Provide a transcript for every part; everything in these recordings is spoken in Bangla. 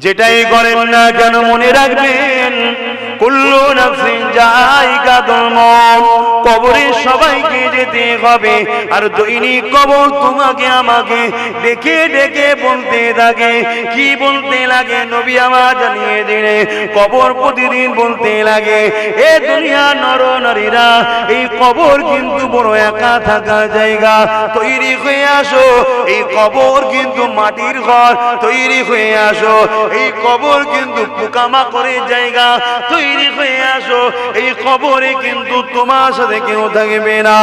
যেটাই করেন না কেন মনে রাখবেন কুল্লু নাফসিন যায়িকাতুল মউত, কবরে সবাইকে যেতে হবে। আর দৈনিক কবর তোমাকে আমাকে ডেকে ডেকে বলতে থাকে। কি বলতে লাগে? নবী আমার জানিয়ে দিলে কবর প্রতিদিন বলতে লাগে, এ দুনিয়া নর নারীরা, এই কবর কিন্তু বড় একা থাকার জায়গা, তৈরি হয়ে আসো। এই কবর কিন্তু মাটির ঘর, তৈরি হয়ে আসো। এই কবর কিন্তু পোকামাকড়ের জায়গা, তৈরি হয়ে আসো। এই কবরে কিন্তু তোমার সাথে কেউ থাকবে না।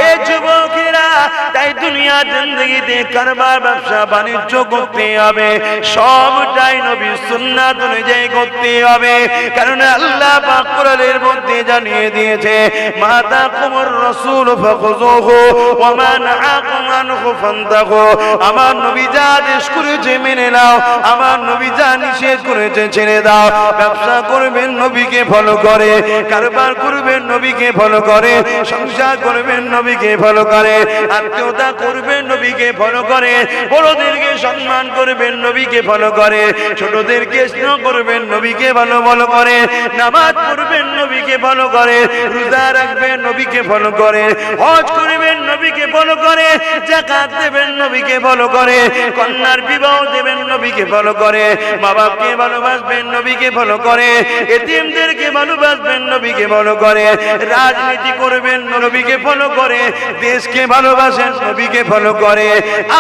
এ যুবকেরা, তাই দুনিয়া জিন্দেগিতে কারবার ব্যবসা বাণিজ্য করতে হবে, সবটাই নবীর সুন্নাত অনুযায়ী করতে হবে। কারণ আল্লাহ পাক কোরআনের মধ্যে জানিয়ে দিয়েছে, মা তাকুমুর রাসূল ফাখুযুহু ওয়া মা নাহাকুম আনহু ফান্তাহু। আমার নবী যা আদেশ করেছে মেনে নাও, আমার নবী যা নিষেধ করেছে ছেড়ে দাও। ব্যবসা করবেন নবীকে ফলো করে, কারবার করবেন নবীকে ফলো করে, সংসার করবেন নবীকে ফলো করে, আত্মীয়তা করবেন নবীকে ফলো করে, বড়দেরকে সম্মান করবেন নবীকে ফলো করে, ছোটদেরকে স্নেহ করবেন নবীকে ভালো ভালো করে, নামাজ পড়বেন নবীকে ফলো করে, রোজা রাখবেন নবীকে ফলো করে, হজ করবেন নবীকে ফলো করে, যাকাত দেবেন নবীকে ফলো করে, কন্যার বিবাহ দেবেন নবীকে ফলো করে, মা বাপকে ভালোবাসবেন নবীকে ফলো করে, এতিমদেরকে ভালোবাসবেন নবীকে ফলো করে, রাজনীতি করবেন নবীকে ফলো করে, দেশকে ভালোবাসেন নবীকে ফলো করে।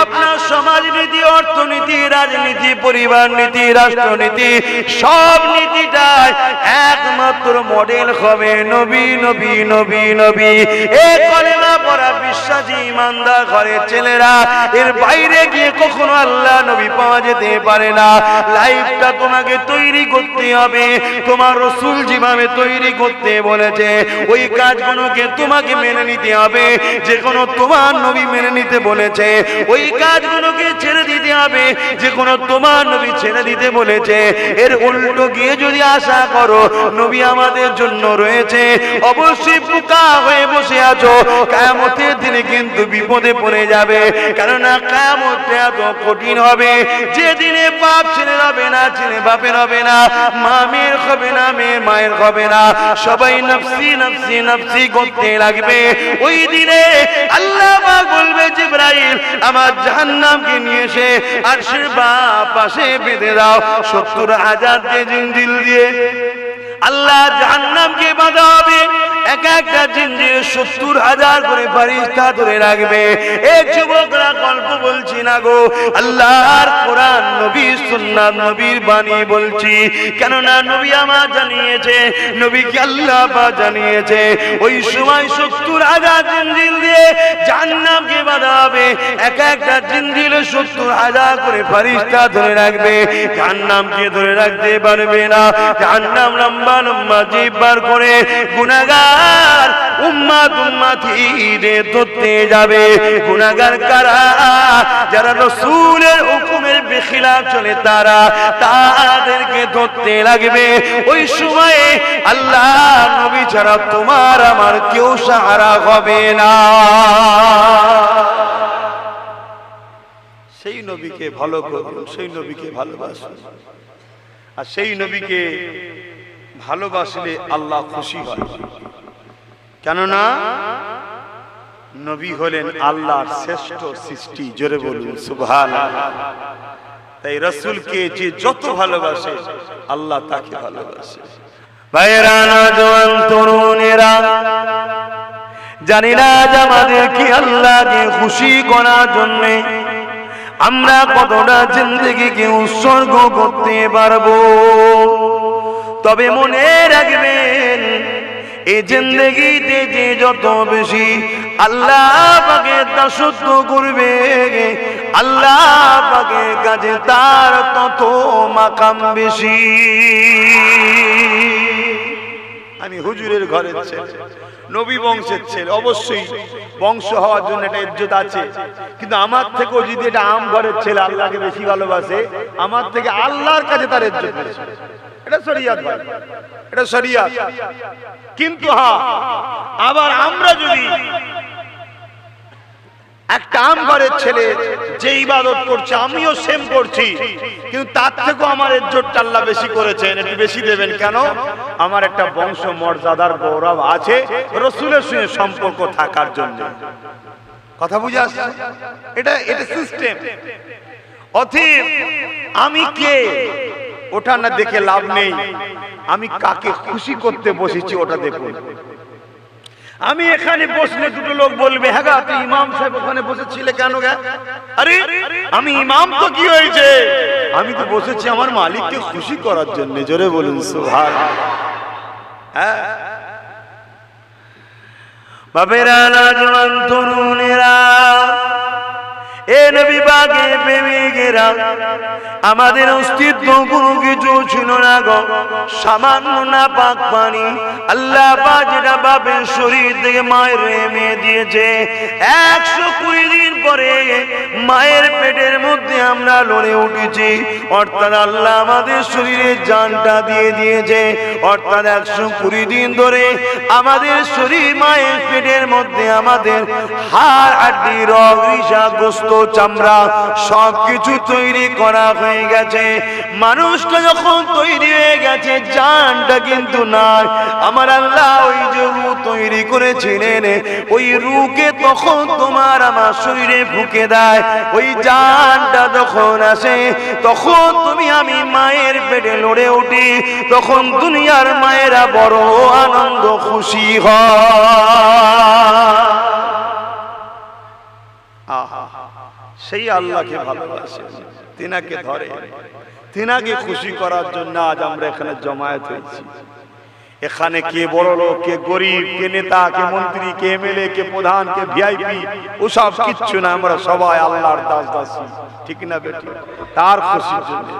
আপনার সমাজনীতি, অর্থনীতি, রাজনীতি, পরিবার নীতি, রাষ্ট্রনীতি, সব নীতিটাই একমাত্র মডেল হবে নবী নবী নবী নবী। এই কলেমা পড়া বিশ্বাসী ইমানদার ঘরের ছেলেরা, এর বাইরে গিয়ে কখনো আল্লাহ নবী পাওয়া যেতে পারে না। লাইফটা তোমাকে তৈরি করতে হবে, তোমার রাসূল যেভাবে তৈরি করতে বলেছে ওই কাজগুলোকে তোমাকে মেনে নিতে হবে। যে কোনো তোমার নবী মেনে নিতে বলেছে ওই কাজগুলোকে ছেড়ে দিতে হবে, যে কোনো তোমার নবী ছেড়ে দিতে বলেছে এর উল্টো গিয়ে যদি আশা করো নবী আমাদের জন্য রয়েছে, অবশ্যই বোকা হয়ে বসে আছো। কিয়ামতের দিনে কিন্তু বিপদে পড়ে যাবে, কেননা কিয়ামতটা এত কঠিন হবে যে দিনে বাপ ছেলে হবে না, ছেলে বাপের হবে না, মা মেয়ের হবে না, মেয়ে মায়ের হবে না, সবাই নফসি নফসি নফসি করতে লাগবে। ওই দিনে আল্লাহ পাক বলবে, জিবরাইল আমার জাহান্নামকে নিয়ে এসে আরশের বাঁ পাশে বেঁধে দাও। 70,000 জিঞ্জির দিয়ে আল্লাহ জাহান্নামকে বাঁধা হবে। এক একটা জিঞ্জিরে 70,000 করে ফেরেশতা ধরে রাখবে। এই যুবকরা গল্প বলছি না গো, আল্লাহর কোরআন নবীর সুন্নাত নবীর বাণী বলছি। কেননা নবী আমার জানিয়েছে, নবীকে আল্লাহ পাক জানিয়েছে, ওই সময় 70,000 জিঞ্জির দিয়ে জাহান্নামকে বাঁধা হবে। এক একটা জিঞ্জিরে 70,000 করে ফেরেশতা ধরে রাখবে, জাহান্নামকে ধরে রাখতে পারবে না। জাহান্নাম লম্বা লম্বা জিভ বার করে গুনাহগার উম্মত উম্মতিদের ধরতে যাবে। গুনাহগার কারা? যারা রাসূলের হুকুমের বিখিলাফ চলে তারা, তাদেরকে ধরতে লাগবে। ওই সময়ে আল্লাহ নবী ছাড়া তোমার আমার কেউ সাহারা হবে না। সেই নবীকে ভালো করুন, সেই নবীকে ভালোবাসুন। আর সেই নবীকে ভালোবাসলে আল্লাহ খুশি হয়, কেননা নবী হলেন আল্লাহর শ্রেষ্ঠ সৃষ্টি। জোরে বলুন সুবহানাল্লাহ। তাই রাসূলকে যে যত ভালোবাসে আল্লাহ তাকে ভালোবাসে। ভাইরা নওজোয়ান তরুণেরা, জানি না আমাদের কি আল্লাহকে খুশি করার জন্য আমরা কতটা জিন্দেগিকে উৎসর্গ করতে পারবো। তবে মনে রাখবেন, এই জিন্দেগিতে যে যত বেশি আল্লাহ পাকের দাসত্ব করবে, আল্লাহ পাকের কাছে তার তত মাকাম বেশি। আমি হুজুরের ঘরের ছেলে, নবী বংশের ছেলে, অবশ্যই বংশ হওয়ার জন্য একটা ইজ্জত আছে, কিন্তু আমার থেকেও যদি এটা আম ঘরের ছেলে আল্লাহকে বেশি ভালোবাসে, আমার থেকে আল্লাহর কাছে তার ইজ্জত বেশি। এটা শরিয়ত ভাই, এটা শরিয়ত। কিন্তু হ্যাঁ, আবার আমরা যদি একটা আম ঘরের ছেলে যে ইবাদত করছে আমিও সেম করছি, কিন্তু তার থেকেও আমার ইজ্জতটা আল্লাহ বেশি করেছেন, একটু বেশি দেবেন কেন? আমার একটা বংশ মর্যাদার গৌরব আছে রাসূলের সঙ্গে সম্পর্ক থাকার জন্য। কথা বুঝে আসছে? এটা সিস্টেম। অতএব আমি কে ওটা না দেখে লাভ নেই, আমি কাকে খুশি করতে বসেছি ওটা দেখুন। আমি এখানে বসলে দুটো লোক বলবে, হ্যাঁ গা তুই ইমাম সাহেব ওখানে বসেছিলে কেন গা? আরে আমি ইমাম তো কি হয়েছে, আমি তো বসেছি আমার মালিককে খুশি করার জন্য। জোরে বলুন সুবহানাল্লাহ। হ্যাঁ বাবেরা, নওজওয়ান তরুণেরা, এ নবী পাকের প্রেমিকেরা, আমাদের অস্তিত্ব কোনো কিছু ছিল না গো, সামান্য না পাক পানি আল্লাহ পাক যেটা বাপের শরীর থেকে মায়ের মেয়ে দিয়েছে, 120 দিন পরে মায়ের পেটের মধ্যে আমরা লড়ে উঠেছি, অর্থাৎ আল্লাহ আমাদের শরীরে জানটা দিয়ে দিয়েছে, অর্থাৎ 120 দিন ধরে আমাদের শরীর মায়ের পেটের মধ্যে আমাদের হাড় হাড্ডি রগ রিশা গোস্ত চামড়া সবকিছু তৈরি করা হয়ে গেছে। মানুষটা যখন তৈরি হয়ে গেছে, জানটা কিন্তু নাই। আমার আল্লাহ ওই যে রূহ তৈরি করেছিলেন, ওই রূহকে তখন তোমার আমার শরীরে ফুঁকে দেয়, ওই জানটা যখন আসে তখন তুমি আমি মায়ের পেটে লড়ে উঠি, তখন দুনিয়ার মায়েরা বড় আনন্দ খুশি হয়। সেই আল্লাহকে ভালোবাসে, তিনাকে ধরে, তিনাকে খুশি করার জন্য আজ আমরা এখানে জমায়েত হয়েছি। এখানে কে বড় লোক, কে গরিব, কে নেতা, কে মন্ত্রী, কে এমএলএ, কে প্রধান, কে ভিআইপি, ওসব কিচ্ছু না, আমরা সবাই আল্লাহর দাস দাসী, ঠিক না বেটি? তার খুশির জন্য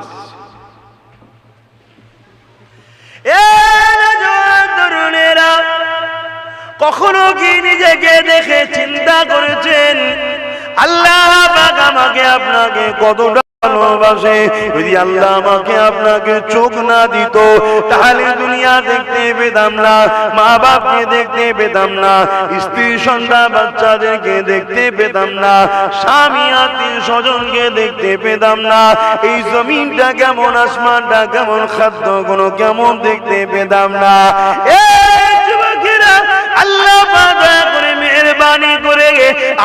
তরুণেরা, কখনো কি নিজেকে দেখে চিন্তা করেছেন আল্লাহ পাক আমাকে আপনাকে কতটা ভালোবাসে? যদি আল্লাহ আমাকে আপনাকে চোখ না দিত তাহলে দুনিয়া দেখতে পেতাম না, মা বাপকে দেখতে পেতাম না, স্ত্রী সন্তান বাচ্চাদেরকে দেখতে পেতাম না, স্বামী আত্মীয় স্বজনকে দেখতে পেতাম না, এই জমিনটা কেমন, আসমানটা কেমন, খাদ্যগুলো কেমন দেখতে পেতাম না। আল্লাহ পাক দয়া করে মেহেরবানি করে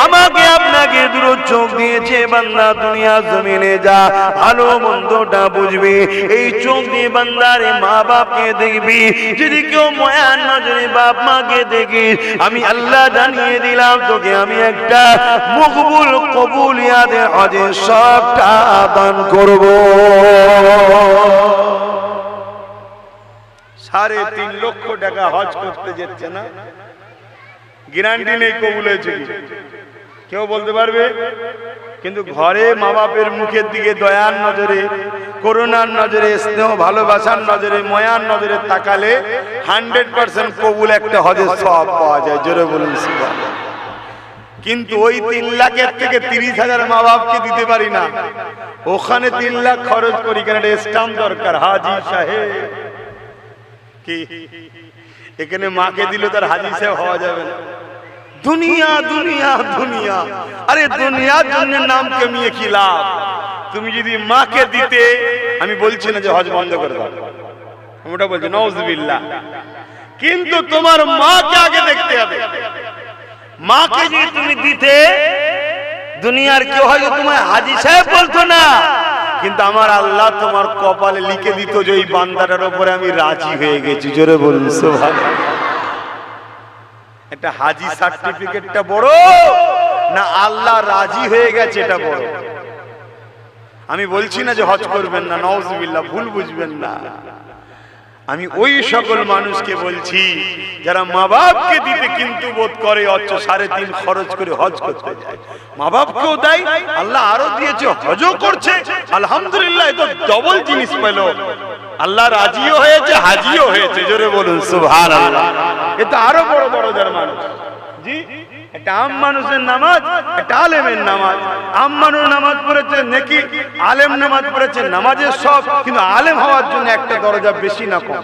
আমাকে আপনাকে দুটো চোখ দিয়েছে, বান্দা দুনিয়া জমিনে যা ভালো মন্দটা বুঝবি, এই চোখ দিয়ে বান্দারে মা বাপকে দেখবি, যদি কেউ মায়ার নজরে বাপ মাকে দেখি, আমি আল্লাহ জানিয়ে দিলাম তোকে আমি একটা মকবুল কবুলিয়াতের হজের সবটা দান করব। 3.5 লক্ষ টাকা হজ করতে যাচ্ছে না, গ্যারান্টি নেই কবুল হয়েছে কি কেউ বলতে পারবে? কিন্তু ঘরে মা বাপের মুখের দিকে দয়ার নজরে, করুণার নজরে, স্নেহ ভালোবাসার নজরে, ময়ার নজরে তাকালে 100% কবুল একটা হজের সওয়াব পাওয়া যায়। জোরে বলুন সুবহানাল্লাহ। কিন্তু ওই 3 লাখের থেকে 30,000 মা বাপকে দিতে পারি না, ওখানে 3 লাখ খরচ করি, কেন স্টাম্প দরকার, হাজি সাহেব কি এখানে মাকে দিলে তার হাজি সাহেব হওয়া যাবে না। দুনিয়া দুনিয়া দুনিয়া, আরে দুনিয়ার জন্য নাম কমিয়ে কি লাভ? তুমি যদি মাকে দিতে, আমি বলছি না যে হজ বন্ধ করে দাও, আমি ওটা বলছি নাউজুবিল্লাহ, কিন্তু তোমার মাকে আগে দেখতে হবে। মাকে যদি তুমি দিতে, দুনিয়ার কেউ হয়তো তোমায় হাজি সাহেব বলতো না, কিন্তু আমার আল্লাহ তোমার কপালে লিখে দিত যে এই বান্দাটার উপরে আমি রাজি হয়ে গেছি। জোরে বলুন সুবহানাল্লাহ। একটা হাজি সার্টিফিকেটটা বড় না আল্লাহ রাজি হয়ে গেছে এটা বড়? আমি বলছি না যে হজ করবেন না, নাউজুবিল্লাহ, ভুল বুঝবেন না। আমি ওই সকল মানুষকে বলছি যারা মা বাপকে দিতে কিন্তু বোধ করে, অথচ 3.5 খরচ করে হজ করতে যায়, মা বাপকেও দেয়, আল্লাহ আরো দিয়েছে, হজও করছে, আলহামদুলিল্লাহ, এ তো ডবল জিনিস পেল, আল্লাহ রাজিও হয়েছে, হাজিও হয়েছে। জোরে বলুন সুবহানাল্লাহ। এটা আরো বড় বড় যার মানুষ, জি, একটা আম মানুষের নামাজ, একটা আলেমের নামাজ। আম মানুষ নামাজ পড়েছে নেকি, আলেম নামাজ পড়েছে নামাজের সব, কিন্তু আলেম হওয়ার জন্য একটা দরজা বেশি না কম।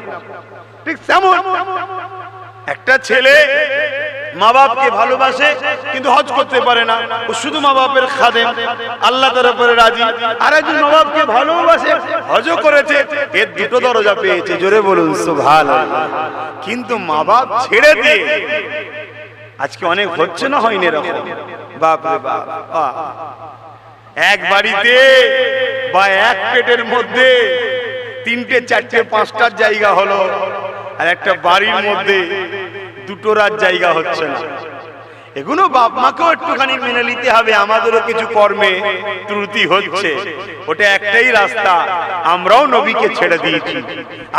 ঠিক তেমন একটা ছেলে মা বাপকে ভালোবাসে কিন্তু হজ করতে পারে না, ও শুধু মা বাপের খাদেম, আল্লাহ তার উপরে রাজি। আর একজন মা বাপকে ভালোবাসে, হজও করেছে, এর দুটো দরজা পেয়েছে, জোরে বলুন সুবহানাল্লাহ। কিন্তু মা বাপ ছেড়ে দিয়ে আজকে অনেক হচ্ছে না, হয়নি এরকম? বাপ রে বাপ, এক বাড়িতে বা এক পেটের মধ্যে 3টে 4টে 5টার জায়গা হলো, আর একটা বাড়ির মধ্যে 2টোর জায়গা হচ্ছে না। এগুলো বাপ মাকেও একটুখানি মেনে নিতে হবে, আমাদেরও কিছু কর্মে ত্রুটি হচ্ছে। ওটা একটাই রাস্তা, আমরাও নবীকে ছেড়ে দিয়েছি,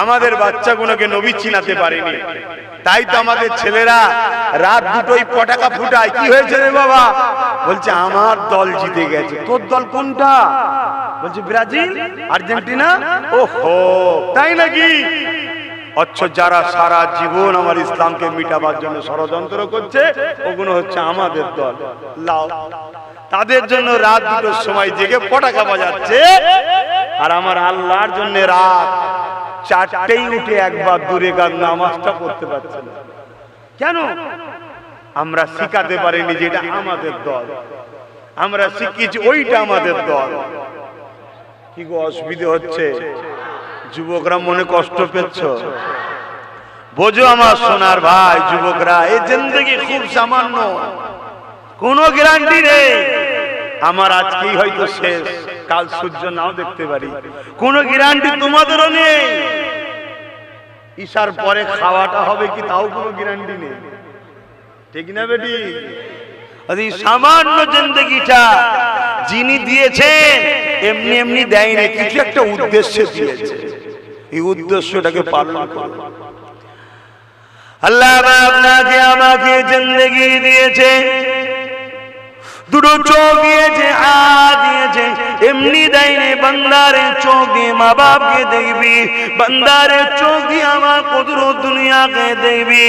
আমাদের বাচ্চাগুলোকে নবী চিনাতে পারেনি। তাই তো আমাদের ছেলেরা রাত 2টোয় পটাকা ফুটায়। কি হয়েছে রে বাবা? বলছে আমার দল জিতে গেছে। তোর দল কোনটা? বলছে ব্রাজিল, আর্জেন্টিনা। ওহো, তাই নাকি? অথচ যারা সারা জীবন আমার ইসলামকে মিটাবার জন্য ষড়যন্ত্র করছে, ওগুলো হচ্ছে আমাদের দল। লাও, তাদের জন্য রাত 2টোর সময় জেগে পটাকা বাজাচ্ছে, আর আমার আল্লাহর জন্য রাত 4টেই উঠে একবার দূরে গান নামাজটা পড়তে পারছে না। কেন? আমরা শিখাতে পারিনি যে এটা আমাদের দল, আমরা শিখিয়েছি ওইটা আমাদের দল। কি গো, অসুবিধা হচ্ছে? যুবকরা মনে কষ্ট পেচ্ছ? বোঝো আমার সোনার ভাই যুবকরা, এই জিন্দেগি খুব সামান্য, কোনো গ্যারান্টি নেই। আমার আজকেই হয়তো শেষ, কাল সূর্য নাও দেখতে পারি, কোনো গ্যারান্টি তোমাদেরও নেই। ঈশার পরে খাওয়াটা হবে কি তাও কোনো গ্যারান্টি নেই, ঠিক না বেটি? এই সামান্য জিন্দেগিটা যিনি দিয়েছেন এমনি এমনি দেয়নি, কিছু একটা উদ্দেশ্যে দিয়েছে। এই উদ্দেশ্যটাকে পালন করো। আল্লাহ আপনাকে আমাকে জিন্দেগি দিয়েছে, 2টো চোখ দিয়েছে, হাত দিয়েছে, এমনি দেয়নি। বান্দারের চোখ দিয়ে মা বাপকে দেখবি, বান্দারের চোখ দিয়ে আমার কুদরত দুনিয়াকে দেখবি,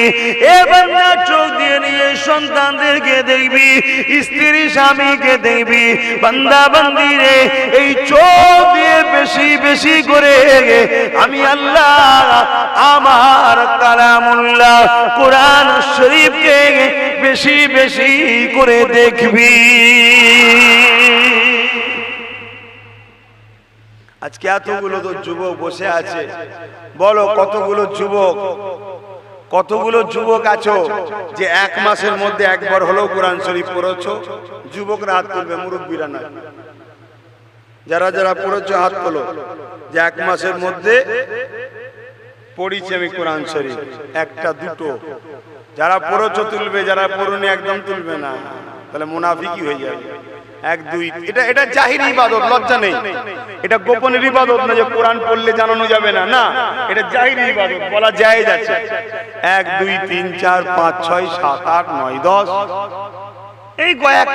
এ বান্দার চোখ দিয়ে নিয়ে সন্তানদেরকে দেখবি, স্ত্রী স্বামীকে দেখবি। বান্দা বান্দিরে এই চোখ দিয়ে বেশি বেশি করে আমি আল্লাহ আমার কালামুল্লাহ কোরআন শরীফকে বেশি বেশি করে দেখবি। আজকে এতগুলো তো যুবক বসে আছে, বলো কতগুলো যুবক আছো যে 1 মাসের মধ্যে একবার হলেও কোরআন শরীফ পড়েছো? যুবকরা হাত তুলবে, মুরব্বীরা না। যারা যারা পড়েছো হাত তোলো, যে 1 মাসের মধ্যে পড়িছি আমি কোরআন শরীফ, 1টা 2টো। যারা পড়েছো তুলবে, যারা পড়ুনি একদম তুলবে না, তাহলে মুনাফিকি হয়ে যাবে। 1 2 এটা জাহিরি ইবাদত, লজ্জা নেই। এটা গোপনের ইবাদত না যে কোরআন পড়লে জানানো যাবে না, না, এটা জাহিরি ইবাদত, বলা জায়েজ আছে। 1 2 3 4 5 6 7 8 9 10, এই কয়েক,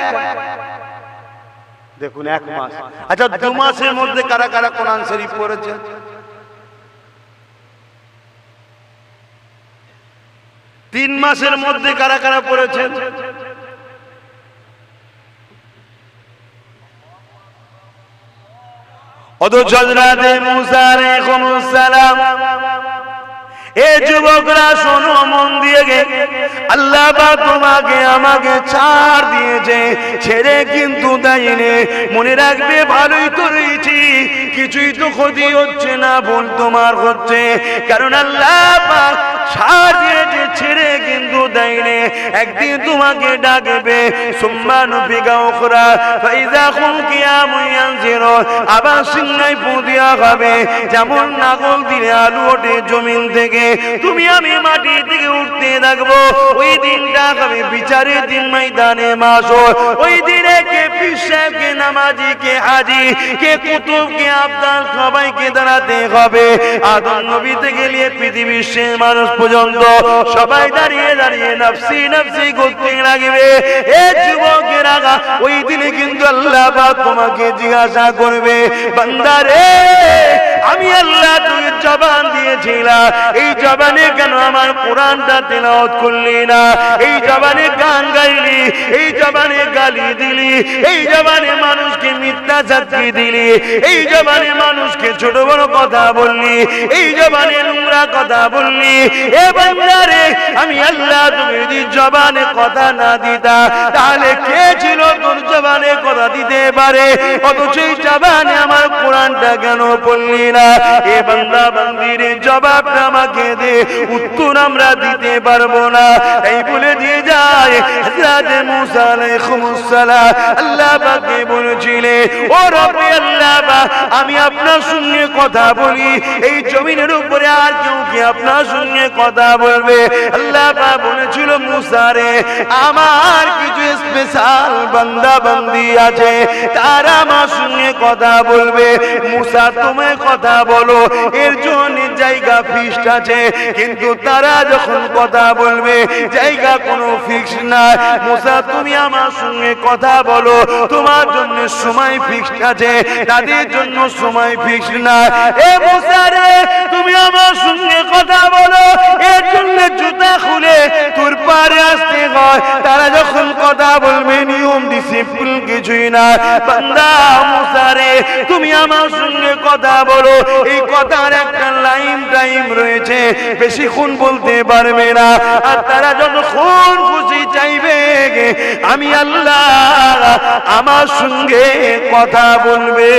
দেখুন 1 মাস। আচ্ছা 2 মাসের মধ্যে কারা কারা কোরআন শরীফ পড়েছে? 3 মাসের মধ্যে কারা কারা পড়েছেন? অথচ হযরত মুসা আলাইহিস সালাম, এ যুবকরা শোনো মন দিয়ে, আল্লাহ পাক তোমাকে আমাকে ছাড় দিয়েছে, ছেড়ে কিন্তু দেয়নি। মনে রাখবে, ভালোই তো রয়েছি, কিছুই তো ক্ষতি হচ্ছে না, ভুল তোমার হচ্ছে, কারণ আল্লাহ পাক ছাড় দিয়েছে, ছেড়ে কিন্তু দেয়নি। একদিন তোমাকে ডাকবে, সুম্মানু বিগা উখরা ফাইযা কুম কিয়ামুন ইয়ানজিরুন, আবার সিংহায় ফু দেওয়া হবে, যেমন নাগল দিলে আলু ওঠে জমিন থেকে, তুমি আমি মাটি থেকে উঠতে থাকবো। ওই দিনটা হবে বিচারের দিন, ময়দানে মাশর। ওই দিনে কে পীর সাহেব, কে নামাজি, কে হাজি, কে কুতুব, কে আবদাল, সবাইকে দাঁড়াতে হবে। আদম নবী থেকে নিয়ে পৃথিবীর শেষ মানুষ পর্যন্ত সবাই দাঁড়িয়ে দাঁড়িয়ে নফসি নফসি করতে লাগবে। এ যুবকেরা, ওই দিনে কিন্তু আল্লাহ পাক তোমাকে জিজ্ঞাসা করবে, বান্দা রে, আমি আল্লাহ তোকে জবান দিয়েছিলা, এই জবানে কেন আমার কোরআনটা তেলাওয়াত করলি না? এই জবানে গান গাইলি, এই জবানে গালি দিলি, এই জবানে মানুষকে মিথ্যা সাক্ষী দিলি, এই জবানে মানুষকে ছোট বড় কথা বললি, এই জবানে নোংরা কথা বললি। এ বান্দা রে, আমি আল্লাহ তুমি যদি জবানে কথা না দিতা তাহলে কে ছিল তোর জবানে কথা দিতে পারে? অথচ এই জবানে আমার কোরআনটা কেন পড়লি না? এ বান্দা বান্দির জবাবটা আমাকে দে, উত্তর আমরা দিতে পারবো না। তাই বলে দিয়ে যায় হযরত মুসা আলাইহিস সালাম আল্লাহ পাককে বলেছিলেন, ও রব্বে আল্লাহ পাক, আমি আপনার সঙ্গে কথা বলি, এই জমিনের উপরে আর কেউ কি আপনার সঙ্গে কথা বলবে? আল্লাহ পাক বলেছিল, মুসা রে, আমার কিছু স্পেশাল বান্দা বান্দি আছে, তারা আমার সঙ্গে কথা বলবে। মুসা তুমি কথা বলো, এর জন্য জায়গা ফিক্সড আছে, কিন্তু তারা যখন কথা বলবে জায়গা কোনো ফিক্স না। মুসা তুমি আমার সঙ্গে কথা বলো, তোমার জন্য সময় ফিক্সড আছে, তাদের জন্য সময় ফিক্সড না। এ মুসা রে, তুমি আমার সঙ্গে কথা বলো, এর জন্য জুতা খুলে তোর পারে আসতে হয়। তারা যখন কথা বলবে নিয়ম ডিসিপ্লিন কিছুই না। বান্দা মুসা রে, তুমি আমার সঙ্গে কথা বলো, এই কথার একটা লাইন টাইম রয়েছে, বেশিক্ষণ বলতে পারবে না। আর তারা যতক্ষণ খুশি চাইবে আমি আল্লাহ আমার সঙ্গে কথা বলবে।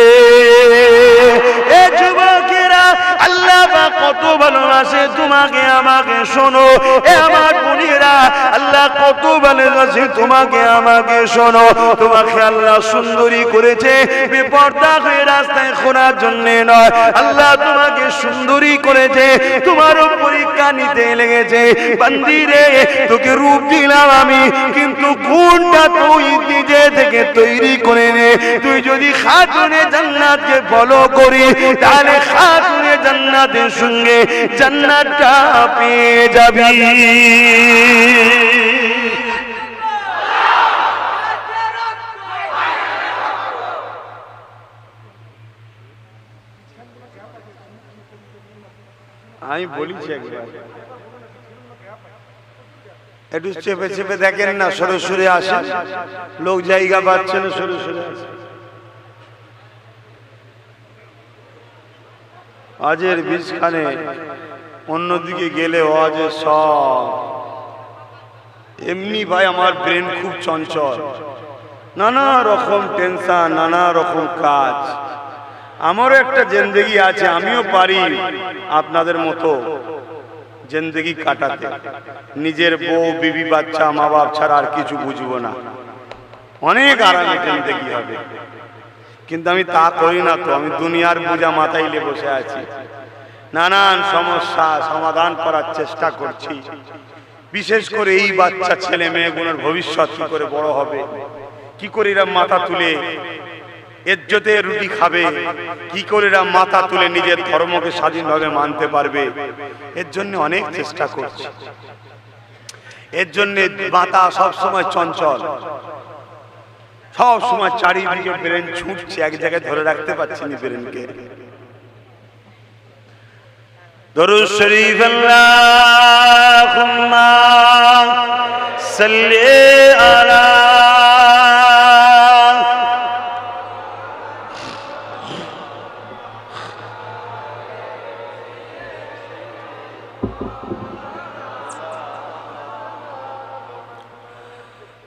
এ যুবকেরা, আল্লাহ কত ভালোবাসে তোমাকে আমাকে, শোনো। এ আমার বোনেরা, আল্লাহ কত ভালোবাসে তোমাকে আমাকে, শোনো। তোমাকে আল্লাহ সুন্দরী করেছে বেপর্দা হয়ে রাস্তায় ঘোরার জন্য নয়, আল্লাহ তোমাকে সুন্দরী করেছে তোমারও পরীক্ষা নিতে লেগেছে। বান্দি রে, তোকে রূপ দিলাম আমি, কিন্তু গুণটা তুই নিজে থেকে তৈরি করে নে। তুই যদি খাতুনে জান্নাতকে ফলো করি তাহলে খাতুনে জান্নাতের সঙ্গে জান্নাতটা পেয়ে যাবি। আমি বলেছি একবার, একটু চেপে চেপে দেখেন না, সরে সরে আসে, লোক জায়গা পাচ্ছে না, সরে সরে আসে। আজের বীজখানে অন্যদিকে গেলে আজের সব এমনি। ভাই আমার ব্রেন খুব চঞ্চল, নানা রকম টেনশন, নানা রকম কাজ। আমারও একটা জিন্দেগি আছে, আমিও পারি আপনাদের মতো জিন্দেগি কাটাতে। নিজের বউ বিবি বাচ্চা মা বাপ ছাড়া আর কিছু বুঝবো না, অনেক আরামে জিন্দেগি হবে। কিন্তু আমি তা করি না তো, আমি দুনিয়ার বোঝা মাথায় নিয়ে বসে আছি, নানান সমস্যা সমাধান করার চেষ্টা করছি। বিশেষ করে এই বাচ্চা ছেলে মেয়েগুলোর ভবিষ্যৎ কি করে বড় হবে, কি করে এরা মাথা তুলে ইজ্জতে রুটি খাবে, কি করে এরা মাথা তুলে নিজের ধর্মকে স্বাধীনভাবে মানতে পারবে, এর জন্য অনেক চেষ্টা করছি। এর জন্য মাথা সবসময় চঞ্চল, সব সময় চারিদিকে ব্রেন ছুটছে, এক জায়গায় ধরে রাখতে পারছি না ব্রেনকে। দরুদ শরীফ আল্লাহুম্মা সাল্লি আলা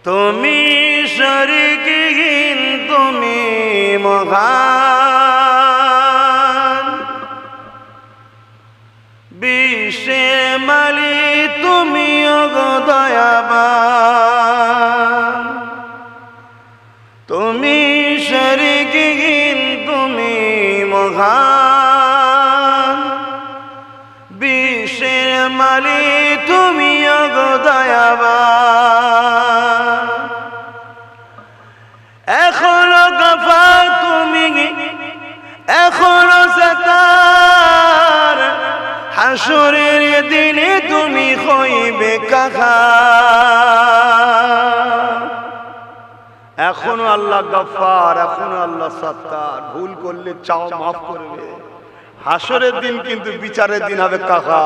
তুমি শরীকহীন, তুমি মহান, বিশ্বে মালি তুমি দয়াবান। তুমি শরীকহীন, তুমি মহান, বিশ্বের মালি তুমি দয়াবান। এখনো গফার তুমি, এখনো সাতার, হাসরের দিনে তুমি হইবে কাহার। এখনো আল্লাহ গফফার, এখনো আল্লাহ সত্তার। ভুল করলে চাও মাফ করবে, হাসরের দিন কিন্তু বিচারের দিন হবে কাকা।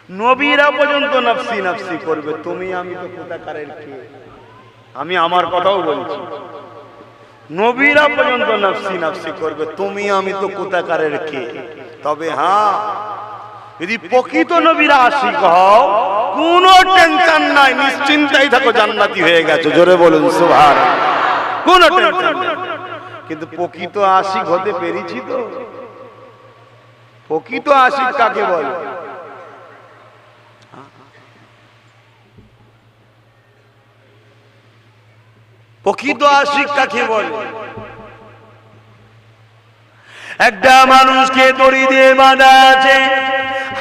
নবীরা পর্যন্ত নফসি নফসি করবে, তুমি আমি তো কোথাকারের কে? আমি আমার কথাও বলছি, নবীরা পর্যন্ত নফসি নফসি করবে, তুমি আমি তো কোথাকারের কে? তবে হ্যাঁ, যদি প্রকৃত নবীরা আশিক হও, কোনো টেনশন নাই, নিশ্চিন্তাই থাকো, জান্নাতি হয়ে গেছে। জোরে বলুন সুবহানাল্লাহ। কোনো টেনশন নাই। কিন্তু প্রকৃত আশিক হতে পেরেছি তো? প্রকৃত আশিক কাকে বলে? প্রকৃত আশিক কাকে বলে? একটা মানুষকে দড়ি দিয়ে বাঁধা আছে,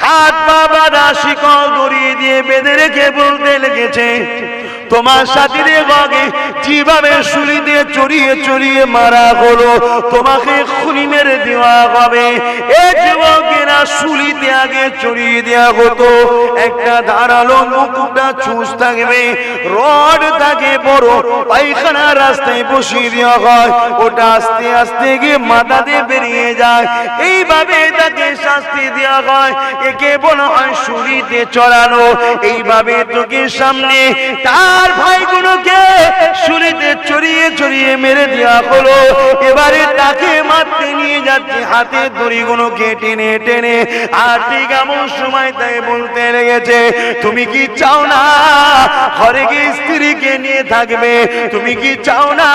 হাত পা বাঁধা, শিকল দড়ি দিয়ে বেঁধে রেখে বলতে লেগেছে, তোমার সাথীদের ভাগে যেভাবে শুলি দিয়ে চড়িয়ে চড়িয়ে মারা হলো, তোমাকে খুনি মেরে দেওয়া হবে। এই যুবকেরা শুলিতে আগে চড়িয়ে দেওয়া হতো, একটা ধারালো মুকুটটা চুষ থাকবে, রড থাকে বড়, পায়খানা রাস্তায় বসিয়ে দেওয়া হয়, ওটা আস্তে আস্তে গিয়ে মাথা দিয়ে বেরিয়ে যায়। এইভাবে তাকে শাস্তি দেওয়া হয়, একে বলা হয় শুলিতে চড়ানো। এইভাবে তোকে সামনে তার ভাইগুলোকে শুলিতে চড়িয়ে চড়িয়ে মেরে দেওয়া হলো। এবারে তাকে মারতে নিয়ে যাচ্ছে, হাতে দড়িগুলোকে টেনে টেনে। আর ঠিক এমন সময় তাই বলতে লেগেছে, তুমি কি চাও না ঘরে গিয়ে স্ত্রীকে নিয়ে থাকবে? তুমি কি চাও না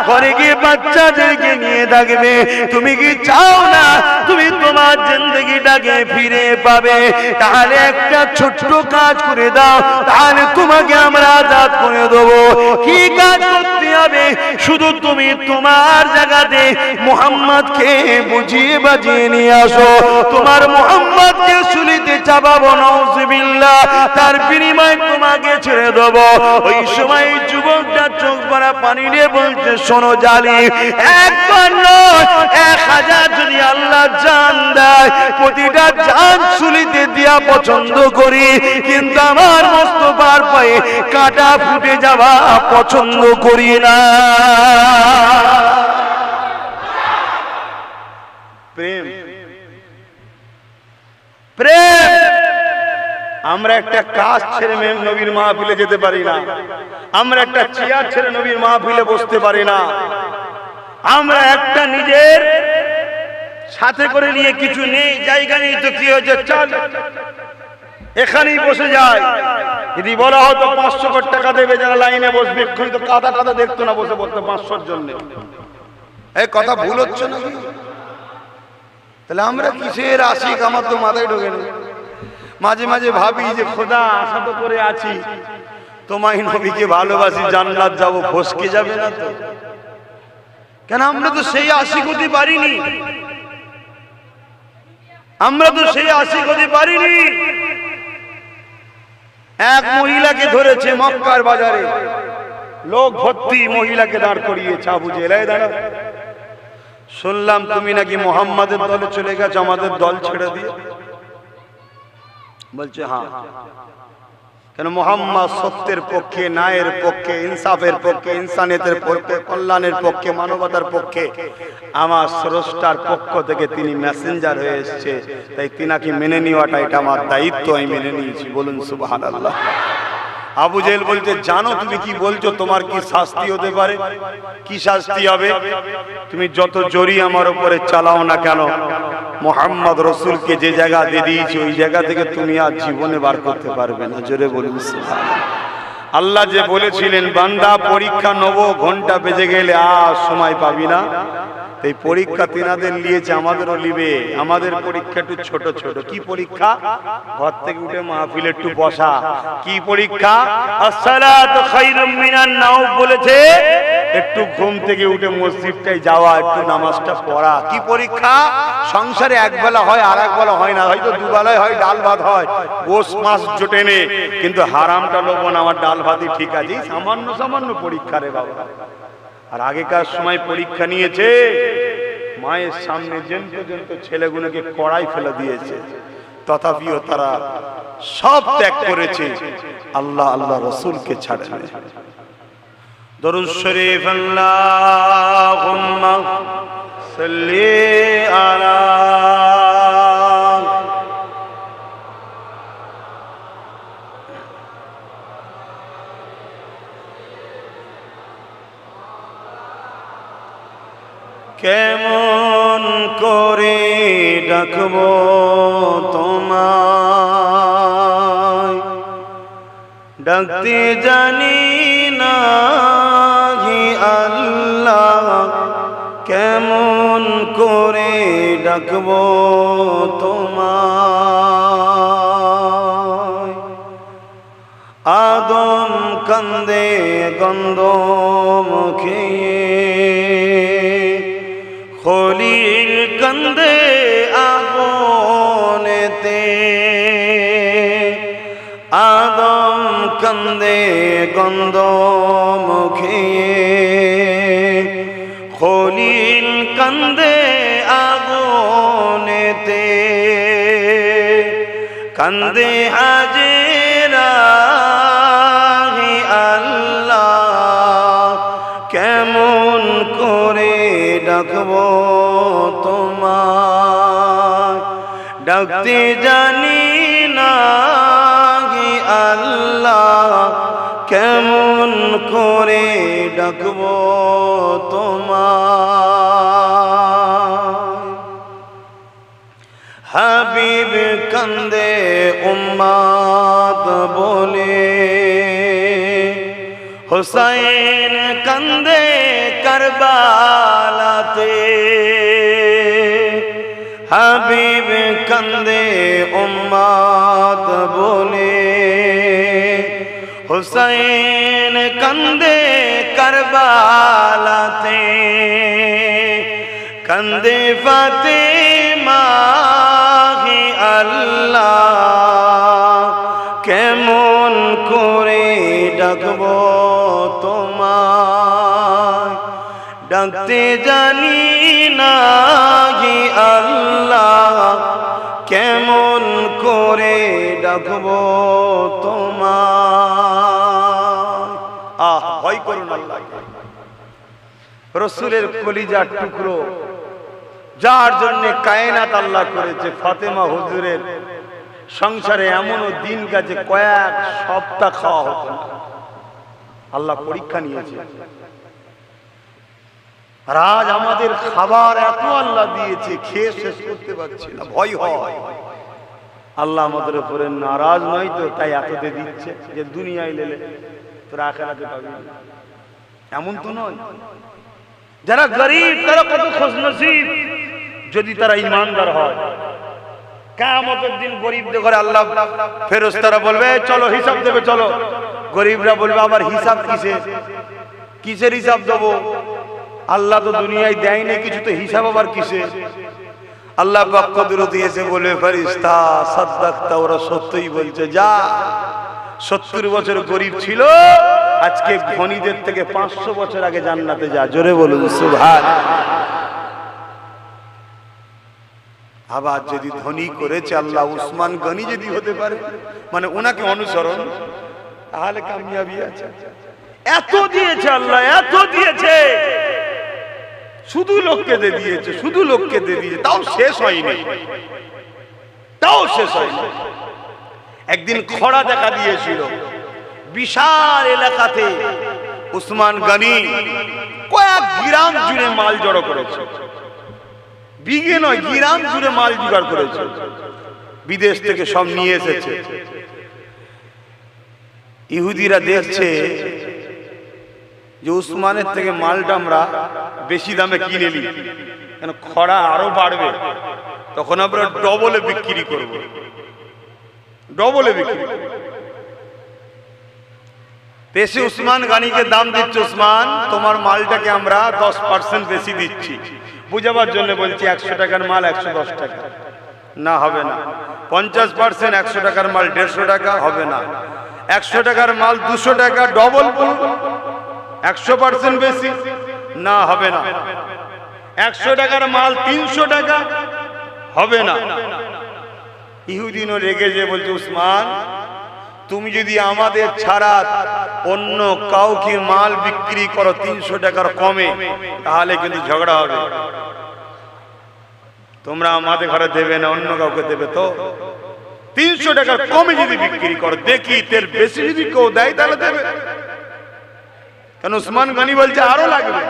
ঘরে গিয়ে বাচ্চাদেরকে নিয়ে থাকবে? তুমি কি চাও না তুমি তোমার জিন্দগিটাকে ফিরে পাবে? তাহলে একটা ছোট্ট কাজ করে দাও, তাহলে তোমাকে আমরা আজাদ করে দেবো। কি কাজ করতে হবে? শুধু তুমি তোমার জায়গাতে মুহাম্মদকে বুঝিয়ে বাজিয়ে নিয়ে আসো। তোমার মুহাম্মদকে শুলিতে চাপাবো, নাউজুবিল্লাহ, তার বিনিময়ে তোমাকে ছেড়ে দেবো। ওই সময় যুবকটা চোখ ভরা পানি নিয়ে বলছে, শোনো জালিম, একবার নয় 1000 যদি আল্লাহ জান দেয়, প্রতিটা জান শুলিতে দিয়া পছন্দ করি, কিন্তু আমার মোস্তফার পায়ে কাঁটা ফুটে যাওয়া পছন্দ করি না। প্রেম, প্রেম। আমরা একটা কাজ ছেড়ে নবীর মাহফিলে যেতে পারি না, আমরা একটা চেয়ার ছেড়ে নবীর মাহফিলে বসতে পারি না, আমরা একটা নিজের সাথে করে নিয়ে কিছু নেই, জায়গা নেই, তো কি হয়েছে, চল এখানেই বসে যায়। যদি বলা হতো 500 টাকা দেবে যারা লাইনে বসবে, এক্ষুনি তো কাদা কাদা দেখতো না, বসে বসতে 500-র জন্য। এই কথা ভুল হচ্ছে না? তাহলে আমরা কিসের আশিক? আমার তো মাথায় ঢোকে না। মাঝে মাঝে ভাবি যে খোদা, আশা তো করে আছি, তোমায় নবীকে ভালোবাসি, জান্নাত যাবো, ফসকে যাবে না তো? কেন আমরা তো সেই আশিক হতে পারিনি, আমরা তো সেই আশিক হতে পারিনি। এক মহিলাকে ধরেছে মক্কার বাজারে, লোক ভর্তি, মহিলাকে দাঁড় করিয়েছে, আবু জেহেল, এই দাঁড়া, শুনলাম তুমি নাকি মুহাম্মাদের দলে চলে গেছো, আমাদের দল ছেড়ে দিয়ে। বলছে হ্যাঁ। কেন? মুহাম্মদ সত্যের পক্ষে, ন্যায়ের পক্ষে, ইনসাফের পক্ষে, ইনসানিয়তের পক্ষে, কল্যাণের পক্ষে, মানবতার পক্ষে, আমার স্রষ্টার পক্ষ থেকে তিনি মেসেঞ্জার হয়ে এসেছে, তাই তিনাকে মেনে নেওয়াটা এটা আমার দায়িত্ব, আমি মেনে নিয়েছি। বলুন সুবহানাল্লাহ। আবু জেহেল বলছে, জানো তুমি কি বলছো, তোমার কি শাস্তি হতে পারে? কি শাস্তি হবে? তুমি যত জোরই আমার উপরে চালাও না কেন, মুহাম্মদ রাসূলকে যে জায়গা দিয়ে দিয়েছি, ওই জায়গা থেকে তুমি আর জীবনে বার করতে পারবে না। জোরে বলুন সুবহানাল্লাহ। আল্লাহ যে বলেছিলেন, বান্দা পরীক্ষা নেব, ঘন্টা বেজে গেলে আর সময় পাবি না, এই পরীক্ষা তিনাদের নিয়েছে, আমাদেরও নিবে। আমাদের পরীক্ষা একটু ছোট ছোট। কি পরীক্ষা? ঘর থেকে উঠে মাহফিলে একটু বসা। কি পরীক্ষা? আসসালাতু খায়রুম মিনান নাওম বলেছে, একটু ঘুম থেকে উঠে মসজিদটায় যাওয়া, একটু নামাজটা পড়া। কি পরীক্ষা? সংসারে একবেলা হয়, আর একবেলা হয় না, হয়তো দুবেলায় হয়, ডাল ভাত হয়, গোশ মাছ জোটে নে, কিন্তু হারামটা লোবো না, আমার ডাল ভাতই ঠিক আছে। সামান্য সামান্য পরীক্ষা রে বাবা। আর আগেকার সময় পরীক্ষা নিয়েছে, মায়ের সামনে যেন পর্যন্ত ছেলেগুলোকে কড়াই ফেলে দিয়েছে, তথাপিও তারা সব ত্যাগ করেছে, আল্লাহ আল্লাহ রাসূলকে ছাড়ে না। দরুদ শরীফ আল্লাহুম্মা সাল্লি আলা কেমন করে ডাকবো তোমায়, ডাকতে জানি না হি আল্লাহ, কেমন করে ডাকবো তোমায়। আদম কান্দে গন্ধ মুখে, খলিল কান্দে আগুনেতে, আদম কান্দে গন্ধ মুখে, খলিল কান্দে আগুনেতে, কান্দে হাজেরা হে আল্লাহ, কেমন করে ডাকবো তোমায়, ডাকতে জানি না হে আল্লাহ, কেমন করে ডাকবো তোমায়। হাবিব কান্দে উম্মত বলে, হুসাইন কান্দে কারবালাতে, হাবিব কান্দে উম্মত বলে, হুসাইন কান্দে কারবালাতে, কান্দে ফাতেমা হে আল্লাহ, কেমন করে ডাকবো তোমায়, ডাকতে জানি না হে আল্লাহ, কেমন করে ডাকবো তোমায়। ভয় করুন আল্লাহকে। রসুলের কলিজার টুকরো, যার জন্য কায়নাত আল্লাহ করেছে, ফাতেমা হুজুরের সংসারে এমনও দিন গেছে কয়েক সপ্তাহ খাওয়া হতো না। আল্লাহ পরীক্ষা নিয়েছে। আর আজ আমাদের খাবার এত আল্লাহ দিয়েছে, খেয়ে শেষ করতে পারছি না, ভয় হয়। আল্লাহ আমাদের উপরে নারাজ নয় তো, তাই এততে দিচ্ছে যে দুনিয়ায় লেলে তোরা আখিরাতে পাবি, এমন তো নয়। যারা গরিব তারা কত খুশনসিব, যদি তারা ইমানদার হয়। কিয়ামতের দিন গরিবদের ঘরে আল্লাহ ফেরেশতারা বলবে চলো হিসাব দেবে, চলো। গরিবরা বলবে আবার হিসাব কিসের, কিসের হিসাব দেবো? আল্লাহ তো দুনিয়ায় দেয় না কিছু, তো হিসাব আবার কিসের? আল্লাহ পাক কদরত দিয়েছে বলে, ফেরেশতা সাদ্দাকতা, ওরা সত্যই বলছে, যা 70 বছর গরিব ছিল, আজকে ধনীদের থেকে 500 বছর আগে জান্নাতে যা। জোরে বলুন সুবহানাল্লাহ। আবার যদি ধনী করেছে আল্লাহ, উসমান গনি যদি হতে পারে, মানে ওনাকে অনুসরণ, তাহলে কামিয়াবি আছে। এত দিয়েছে আল্লাহ, এত দিয়েছে, শুধু লোককে দিয়ে দিয়েছে, শুধু লোককে দিয়ে দিয়েছে, তাও শেষ হয়নি, তাও শেষ হয়নি। একদিন খরা দেখা দিয়েছিল বিশাল এলাকাতে। উসমান গনি কয়েক গ্রাম জুড়ে মাল জড়ো করেছে, বিঘে নয় গ্রাম জুড়ে মাল জোগাড় করেছে, বিদেশ থেকে সব নিয়ে এসেছে। ইহুদিরা দেখছে যে উসমানের থেকে মালটা আমরা বেশি দামে কিনে নিই, কেন খরা আরো বাড়বে, তখন আমরা ডবলে বিক্রি করব, ডবলে বিক্রি। পেশে উসমান গনিকে দাম দিচ্ছে, উসমান তোমার মালটাকে আমরা 10% বেশি দিচ্ছি। বুঝাবার জন্য বলছি 100 টাকার মাল 110 টাকা, না হবে না। 50% 100 টাকার মাল 150 টাকা, হবে না। 100 টাকার মাল 200 টাকা, ডবল 100% বেশি, না হবে না। 100 টাকার মাল 300 টাকা, হবে না। ইহুদিনও রেগে যে বলছে, উসমান তুমি যদি আমাদের ছাড়া অন্য কাউকে মাল বিক্রি করো 300 টাকার কমে, তাহলে কিন্তু ঝগড়া হবে। তোমরা আমাদের ঘরে দেবে না, অন্য কাউকে দেবে তো? 300 টাকার কমে যদি বিক্রি করো, দেখি এর বেশি যদি কেউ দেয় তাহলে দেবে। কেন উসমান গনি বলছে আরো লাগবে।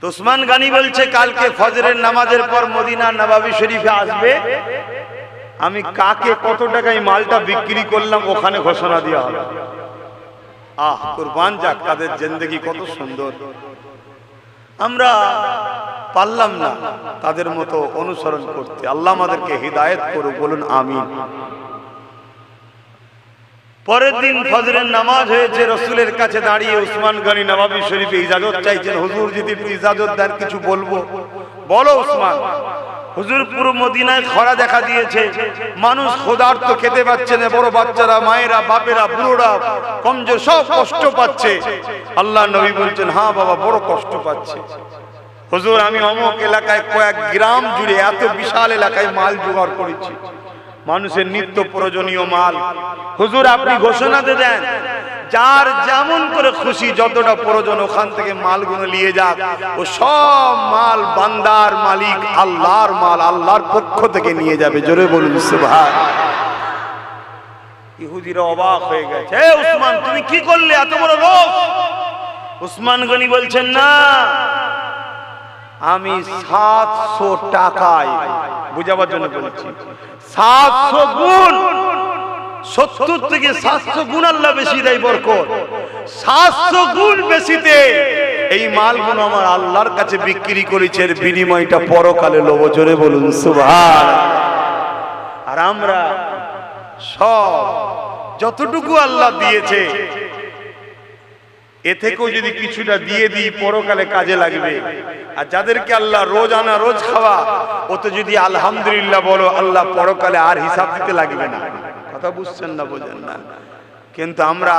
তো উসমান গনি বলছে কালকে ফজরের নামাজের পর মদিনা নববী শরীফে আসবে, আমি কাকে কত টাকায় মালটা বিক্রি করলাম ওখানে ঘোষণা দেওয়া হবে। কুরবান যাক, তাদের জিন্দেগি কত সুন্দর। আমরা পারলাম না তাদের মতো অনুসরণ করতে। আল্লাহ আমাদেরকে হিদায়াত করুক, বলুন আমিন। পরের দিন ফজরের নামাজ হয়েছে, রসুলের কাছে দাঁড়িয়ে উসমান গনি নববী শরীফে ইজাজত চাইছেন, হুজুর যদি একটু ইজাজত দেন কিছু বলবো। বলো উসমান। হুজুর পুরো মদিনায় খরা দেখা দিয়েছে, মানুষ ক্ষুধার্ত, খেতে পাচ্ছে না, বড় বাচ্চারা, মায়েরা, বাপেরা, বুড়োরা, কমজোর সব কষ্ট পাচ্ছে। আল্লাহ নবী বলছেন হ্যাঁ বাবা বড় কষ্ট পাচ্ছে। হুজুর আমি অমুক এলাকায় কয়েক গ্রাম জুড়ে এত বিশাল এলাকায় মাল জোগাড় করেছি, মানুষের নিত্য প্রয়োজনীয় মাল। হুজুর আপনি ঘোষণা দিয়ে দেন, যার যেমন করে খুশি যতটা প্রয়োজন ওখান থেকে মালগুলো নিয়ে যাক। ও সব মাল বান্দার মালিক আল্লাহর মাল, আল্লাহর পক্ষ থেকে নিয়ে যাবে। জোরে বলুন সুবহানাল্লাহ। ইহুদিরা অবাক হয়ে গেছে, হে উসমান তুমি কি করলে, এত বড় লোক? উসমান গনি বলছেন না, আমি 700 টাকায়, বুঝাবার জন্য বলেছি, 700 গুণ, 70 থেকে 700 গুণ আল্লাহ বেশি দেয় বরকত। 700 গুণ বেশিতে এই মালগুলো আমার আল্লাহর কাছে বিক্রি করেছে, এর বিনিময়টা পরকালে লব। জোরে বলুন সুবহানাল্লাহ। আর আমরা সব যতটুকু আল্লাহ দিয়েছে এ থেকেও যদি কিছুটা দিয়ে দিই পরকালে কাজে লাগবে। আর যাদেরকে আল্লাহ রোজ আনা রোজ খাওয়া, ও তো যদি আলহামদুলিল্লাহ বলো, আল্লাহ পরকালে আর হিসাব দিতে লাগবে না। কথা বুঝছেন না, বোঝেন না? কিন্তু আমরা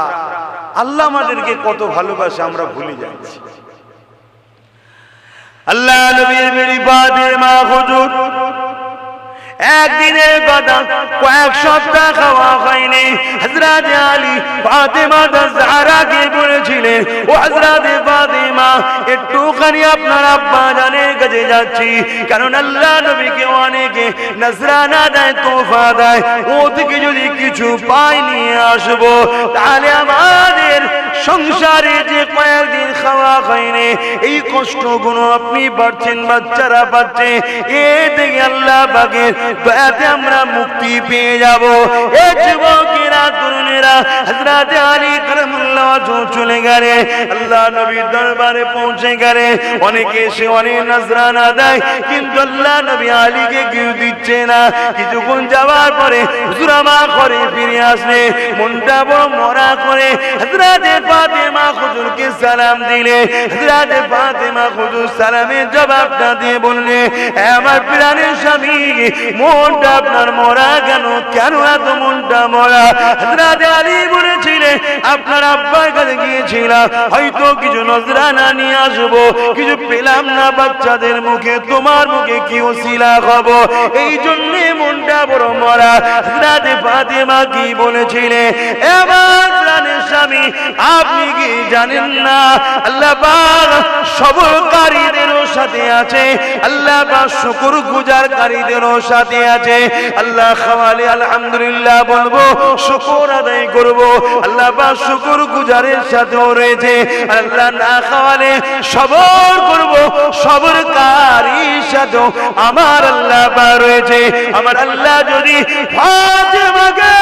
আল্লাহ আমাদেরকে কত ভালোবাসে আমরা ভুলে যাচ্ছি। আল্লাহ নবীর বেরি ফাতেমা হুজুর একদিনের কথা, কয়েক সপ্তাহ খাওয়া হয়নি। হযরত আলী ফাতেমা জাহরাকে বলেছিলেন, ও হযরত ফাতেমা একটুখানি আপনার আব্বা জানের কাছে যাচ্ছি, কারণ আল্লাহ নবীকে অনেকে নজরানা দেয়, তোফা দেয়, ও থেকে যদি কিছু পাই নিয়ে আসবো, তাহলে আমাদের সংসারে যে কয়েকদিন খাওয়া হয়নি এই কষ্টগুলো আপনি পাচ্ছেন, বাচ্চারা পাচ্ছে, এ থেকে আল্লাহ পাকের দয়াতে আমরা মুক্তি পেয়ে যাব। এই যুবকেরা, তরুণেরা হযরত আলী কারামাল্লাহু ওয়াজহু চলে গেলে, আল্লাহ নবীর দরবারে পৌঁছে গেলে, অনেকে এসে অনেক নজরানা দেয়, কিন্তু আল্লাহ নবী আলীকে কেউ দিচ্ছে না। কিছুক্ষণ যাওয়ার পরে হুজুর আমার ঘরে ফিরে আসলে মনটা বড় মরা করে হযরত ফাতেমা হুজুরকে সালাম দিলে। হযরত ফাতেমা হুজুর সালামের জবাবটা দিয়ে বললে, আমার প্রাণের স্বামী মনটা আপনার মরা কেন, কেন এত মনটা মরা? হযরত আলী বলেছিলেন, আপনার আব্বার কাছে গিয়েছিলাম, হয়তো কিছু নজরানা নিয়ে আসবো, কিছু পেলাম না বাচ্চাদের মুখে, তোমার মুখে কি ওসিলা হব, এই জন্য মনটা বড় মরা। হযরত ফাতেমা কি বলেছিলেন, আমার প্রাণের স্বামী আপনি কি জানেন না আল্লাহ পাক সবরকারীদেরও সাথে আছে, আল্লাহ পাক শুকরগুজারকারীদেরও সাথে আছে। আল্লাহ খাওয়ালে আলহামদুলিল্লাহ বলবো, শুকর আদায় করব, আল্লাহ পাক শুকরগুজারের সাথেও রয়েছে। আল্লাহ না খাওয়ালে সবর করব, সবরকারীর সাথেও আমার আল্লাহ পাক রয়েছে। আমার আল্লাহ যদি ফাতেমাকে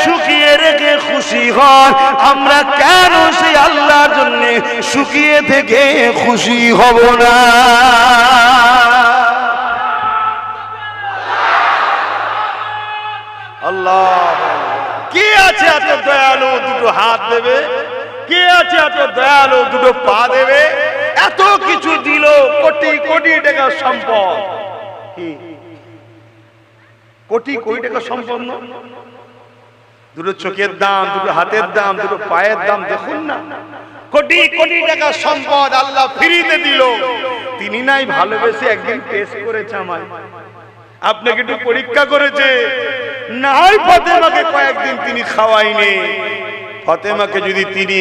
শুকিয়ে রেখে খুশি হয়, আমরা কেন সেই আল্লাহর জন্য শুকিয়ে থেকে খুশি হব না? আল্লাহ কে আছে এত দয়ালু দুটো হাত দেবে? কে আছে এত দয়ালু দুটো পা দেবে? এত কিছু দিল, কোটি কোটি টাকার সম্পদ, কোটি কোটি টাকার সম্পদ, দুটো চোখের দাম, দুটো হাতের দাম, দুটো পায়ের দাম, দেখুন না, কোটি কোটি টাকা সম্পদ আল্লাহ ফ্রিতে দিল। তিনি নাই ভালোবেসে একদিন টেস্ট করেছে আমায়, আপনাকে একটু পরীক্ষা করেছে, না হয় ফাতেমাকে কয়েকদিন তিনি খাওয়াইনি। ফাতেমাকে যদি তিনি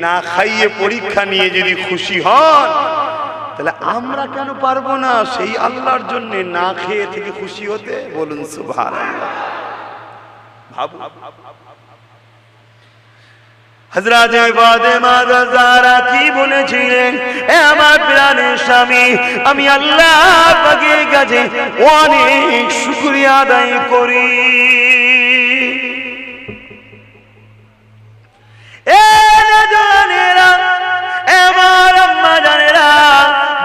না খাইয়ে পরীক্ষা নিয়ে যদি খুশি হন, তাহলে আমরা কেন পারবো না সেই আল্লাহর জন্য না খেয়ে থেকে খুশি হতে? বলুন সুবহানাল্লাহ। ভাবু হযরত ফাতেমা জাহরা কি বলেছিলেন, এ আমার প্রাণের স্বামী, আমি আল্লাহ পাকের কাছে অনেক শুকরিয়া আদায় করি। এ জানেরা, আমার আম্মা জানেরা,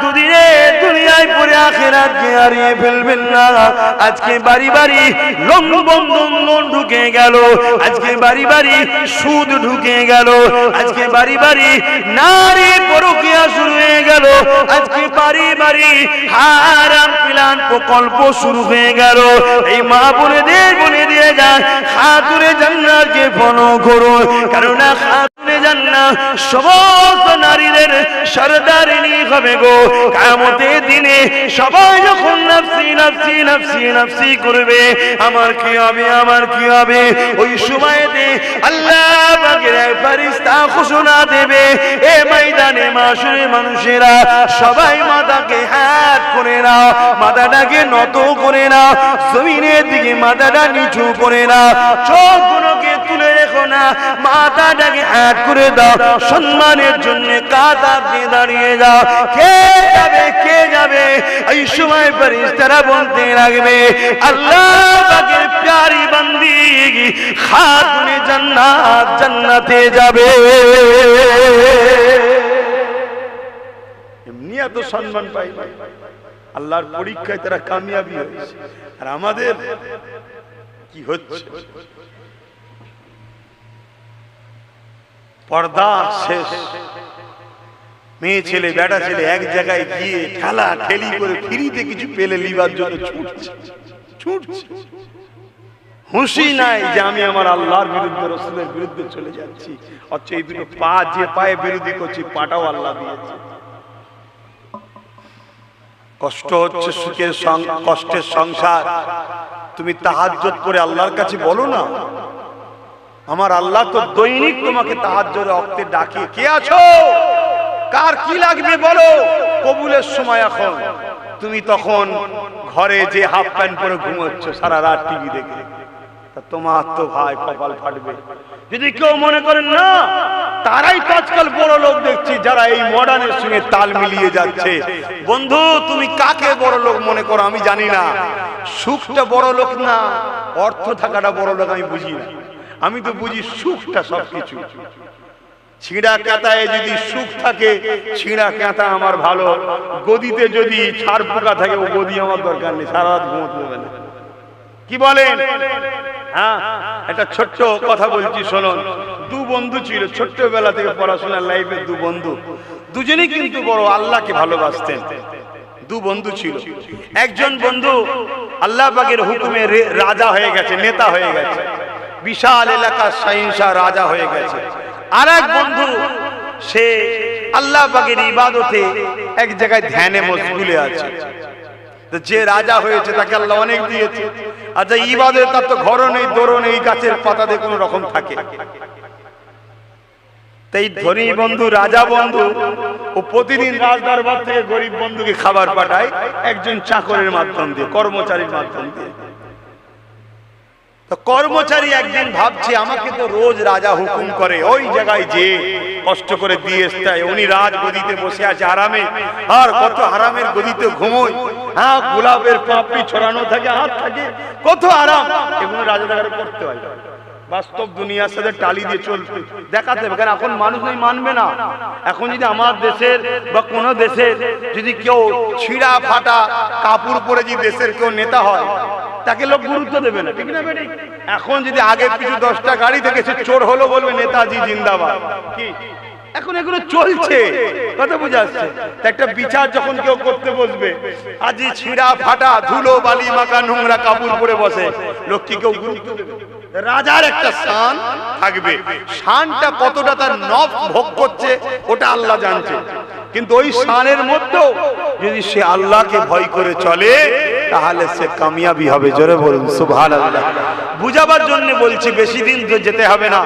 দুদিনে দুনিয়ায় পড়ে আখিরাতকে হারিয়ে ফেলবেন না। আজকে বাড়ি বাড়ি লংবন্ধন ঢুকে গেল, আজকে বাড়ি বাড়ি সুদ ঢুকে গেল, আজকে বাড়ি বাড়ি নারী পরকীয়া শুরু হয়ে গেল, আজকে বাড়ি বাড়ি হারাম প্লান প্রকল্প শুরু হয়ে গেল। এই মা বোনেদের বলে দিয়ে যায়, খাতুনে জান্নাতকে ফলো করো, কারণ খাতুনে জান্নাত সমস্ত নারীদের সরদারিনী হবে গো। কিয়ামতের দিনে সবাই যখন নাফসি নাফসি নাফসি নাফসি করবে, আমার কি হবে, আমার কি হবে, ওই সময়তে আল্লাহ পাকের এক ফেরেশতা ঘোষণা দেবে, এ ময়দানে মাশরে মানুষেরা সবাই মাথাকে হাত করে নাও, মাথাটাকে নত করে নাও, জমিনের দিকে মাথাটা নিচু করে নাও, চোখগুলোকে তুলে রেখো না, মাথাটাকে হাত করে দাও, সম্মানের জন্য কাঁধ দিয়ে দাঁড়িয়ে যাও। কে যাবে, কে যাবে? এই সময় ফেরেশতারা বলতে লাগবে, আল্লাহ পাকের প্যারি বান্দি খাতুনে জান্নাত জান্নাতে যাবে। এমনি এত সম্মান পাই, আল্লাহর পরীক্ষায় তারা কামিয়াবি হয়েছে। আর আমাদের কি হচ্ছে? পর্দা শেষ, মেয়ে ছেলে বেটা ছেলে এক জায়গায় গিয়ে ঠেলা ঠেলি করে ফ্রিতে কিছু পেলে লিবার জন্য ছুটছে ছুটছে, হুঁশি নাই যে আমি আমার আল্লাহর বিরুদ্ধে, রাসূলের বিরুদ্ধে চলে যাচ্ছি। অথচ এই দুটো পা, যে পায়ে বিরোধী করছি, পাটাও আল্লাহ দিয়েছে। কষ্ট হচ্ছে, সুখের কষ্টের সংসার, তুমি তাহাজ্জুদ করে আল্লাহর কাছে বলো না। আমার আল্লাহ তো দৈনিক তোমাকে তাহাজ্জুদের ওয়াক্তে ডাকে, কে আছো, কার কি লাগবে বলো। কবুলের সময় এখন, তুমি তখন ঘরে যে হাফ প্যান্ট পরে ঘুমোচ্ছ সারা রাত টিভি দেখে, তা তোমার তো ভাই কপাল ফাটবে। যদি কেউ মনে করেন না, তারাই তো আজকাল বড় লোক দেখছি, যারা এই মডার্নের সঙ্গে তাল মিলিয়ে যাচ্ছে। বন্ধু, তুমি কাকে বড় লোক মনে করো আমি জানি না। সুখটা বড় লোক না, অর্থ থাকাটা বড় লোক আমি বুঝি না। আমি তো বুঝি সুখটা সবকিছু। ছিঁড়া কাঁথায় যদি সুখ থাকে, ছিঁড়া কাঁথা আমার ভালো। গদিতে যদি ছাড় পোকা থাকে, ও গদি আমার দরকার নেই, সারা রাত ঘুমোতে দেবে না। কি বলেন? হ্যাঁ, একটা ছোট্ট কথা বলছি শুনুন। দু বন্ধু ছিল ছোট্টবেলা থেকে পড়াশোনার লাইফে, দু বন্ধু, দুজনেই কিন্তু বড় আল্লাহকে ভালোবাসতেন। দু বন্ধু ছিল, একজন বন্ধু আল্লাহ পাকের হুকুমে রাজা হয়ে গেছে, নেতা হয়ে গেছে, বিশাল এলাকার শাহিনশাহ রাজা হয়ে গেছে। আর এক বন্ধু, সে আল্লাহ পাকের ইবাদতে এক জায়গায় ধ্যানে মশগুলে আছে। যে রাজা হয়েছে তাকে আল্লাহ অনেক দিয়েছে, আর যে ইবাদত, তার তো ঘরও নেই, দোরও নেই, গাছের পাতাতে কোনো রকম থাকে। তাই ধনী বন্ধু, রাজা বন্ধু, ও প্রতিদিন রাজ দরবার থেকে গরিব বন্ধুকে খাবার পাঠায়, একজন চাকরের মাধ্যম দিয়ে, কর্মচারীর মাধ্যম দিয়ে। তো কর্মচারী একদিন ভাবছে, আমাকে তো রোজ রাজা হুকুম করে, ওই জায়গায় যে কষ্ট করে দিয়ে এসছে, উনি রাজ গদিতে বসে আছে আরামে, আর কত আরামের গদিতে ঘুমোয়, হ্যাঁ, গোলাপের পাপড়ি ছড়ানো থাকে, হাত থাকে, কত আরাম। এগুলো রাজা দেখারে করতে হয়, বাস্তব দুনিয়ার সাথে টালি দিয়ে চলতে দেখাতে হবে। কারণ এখন মানুষ নেই, মানবে না। এখন যদি আমার দেশের বা কোনো দেশের যদি কেউ ছিঁড়া ফাটা কাপড় পরে যদি দেশের কেউ নেতা হয়, তাকে লোক গুরুত্ব দেবে না, ঠিক না বেটি? এখন যদি আগে পিছু 10টা গাড়ি থেকে সে চোর হলো, বলবে নেতাজি জিন্দাবাদ। কি এখন এগুলো চলছে, কথা বুঝে আসছে। একটা বিচার যখন কেউ করতে বসবে, আজি ছিঁড়া ফাটা ধুলো বালি মাখা নোংরা কাপড় পরে বসে, লোক কি কেউ গুরুত্ব দেবে? রাজার একটা শান থাকবে, শানটা কতটা তার নফস ভোগ করছে ওটা আল্লাহ জানছে। কিন্তু ওই শানের মধ্যেও যদি সে আল্লাহকে ভয় করে চলে, তাহলে সে কামিয়াবি হবে। জোরে বলুন সুবহানাল্লাহ। বুঝাবার জন্য বলছি, বেশি দিন তো যেতে হবে না।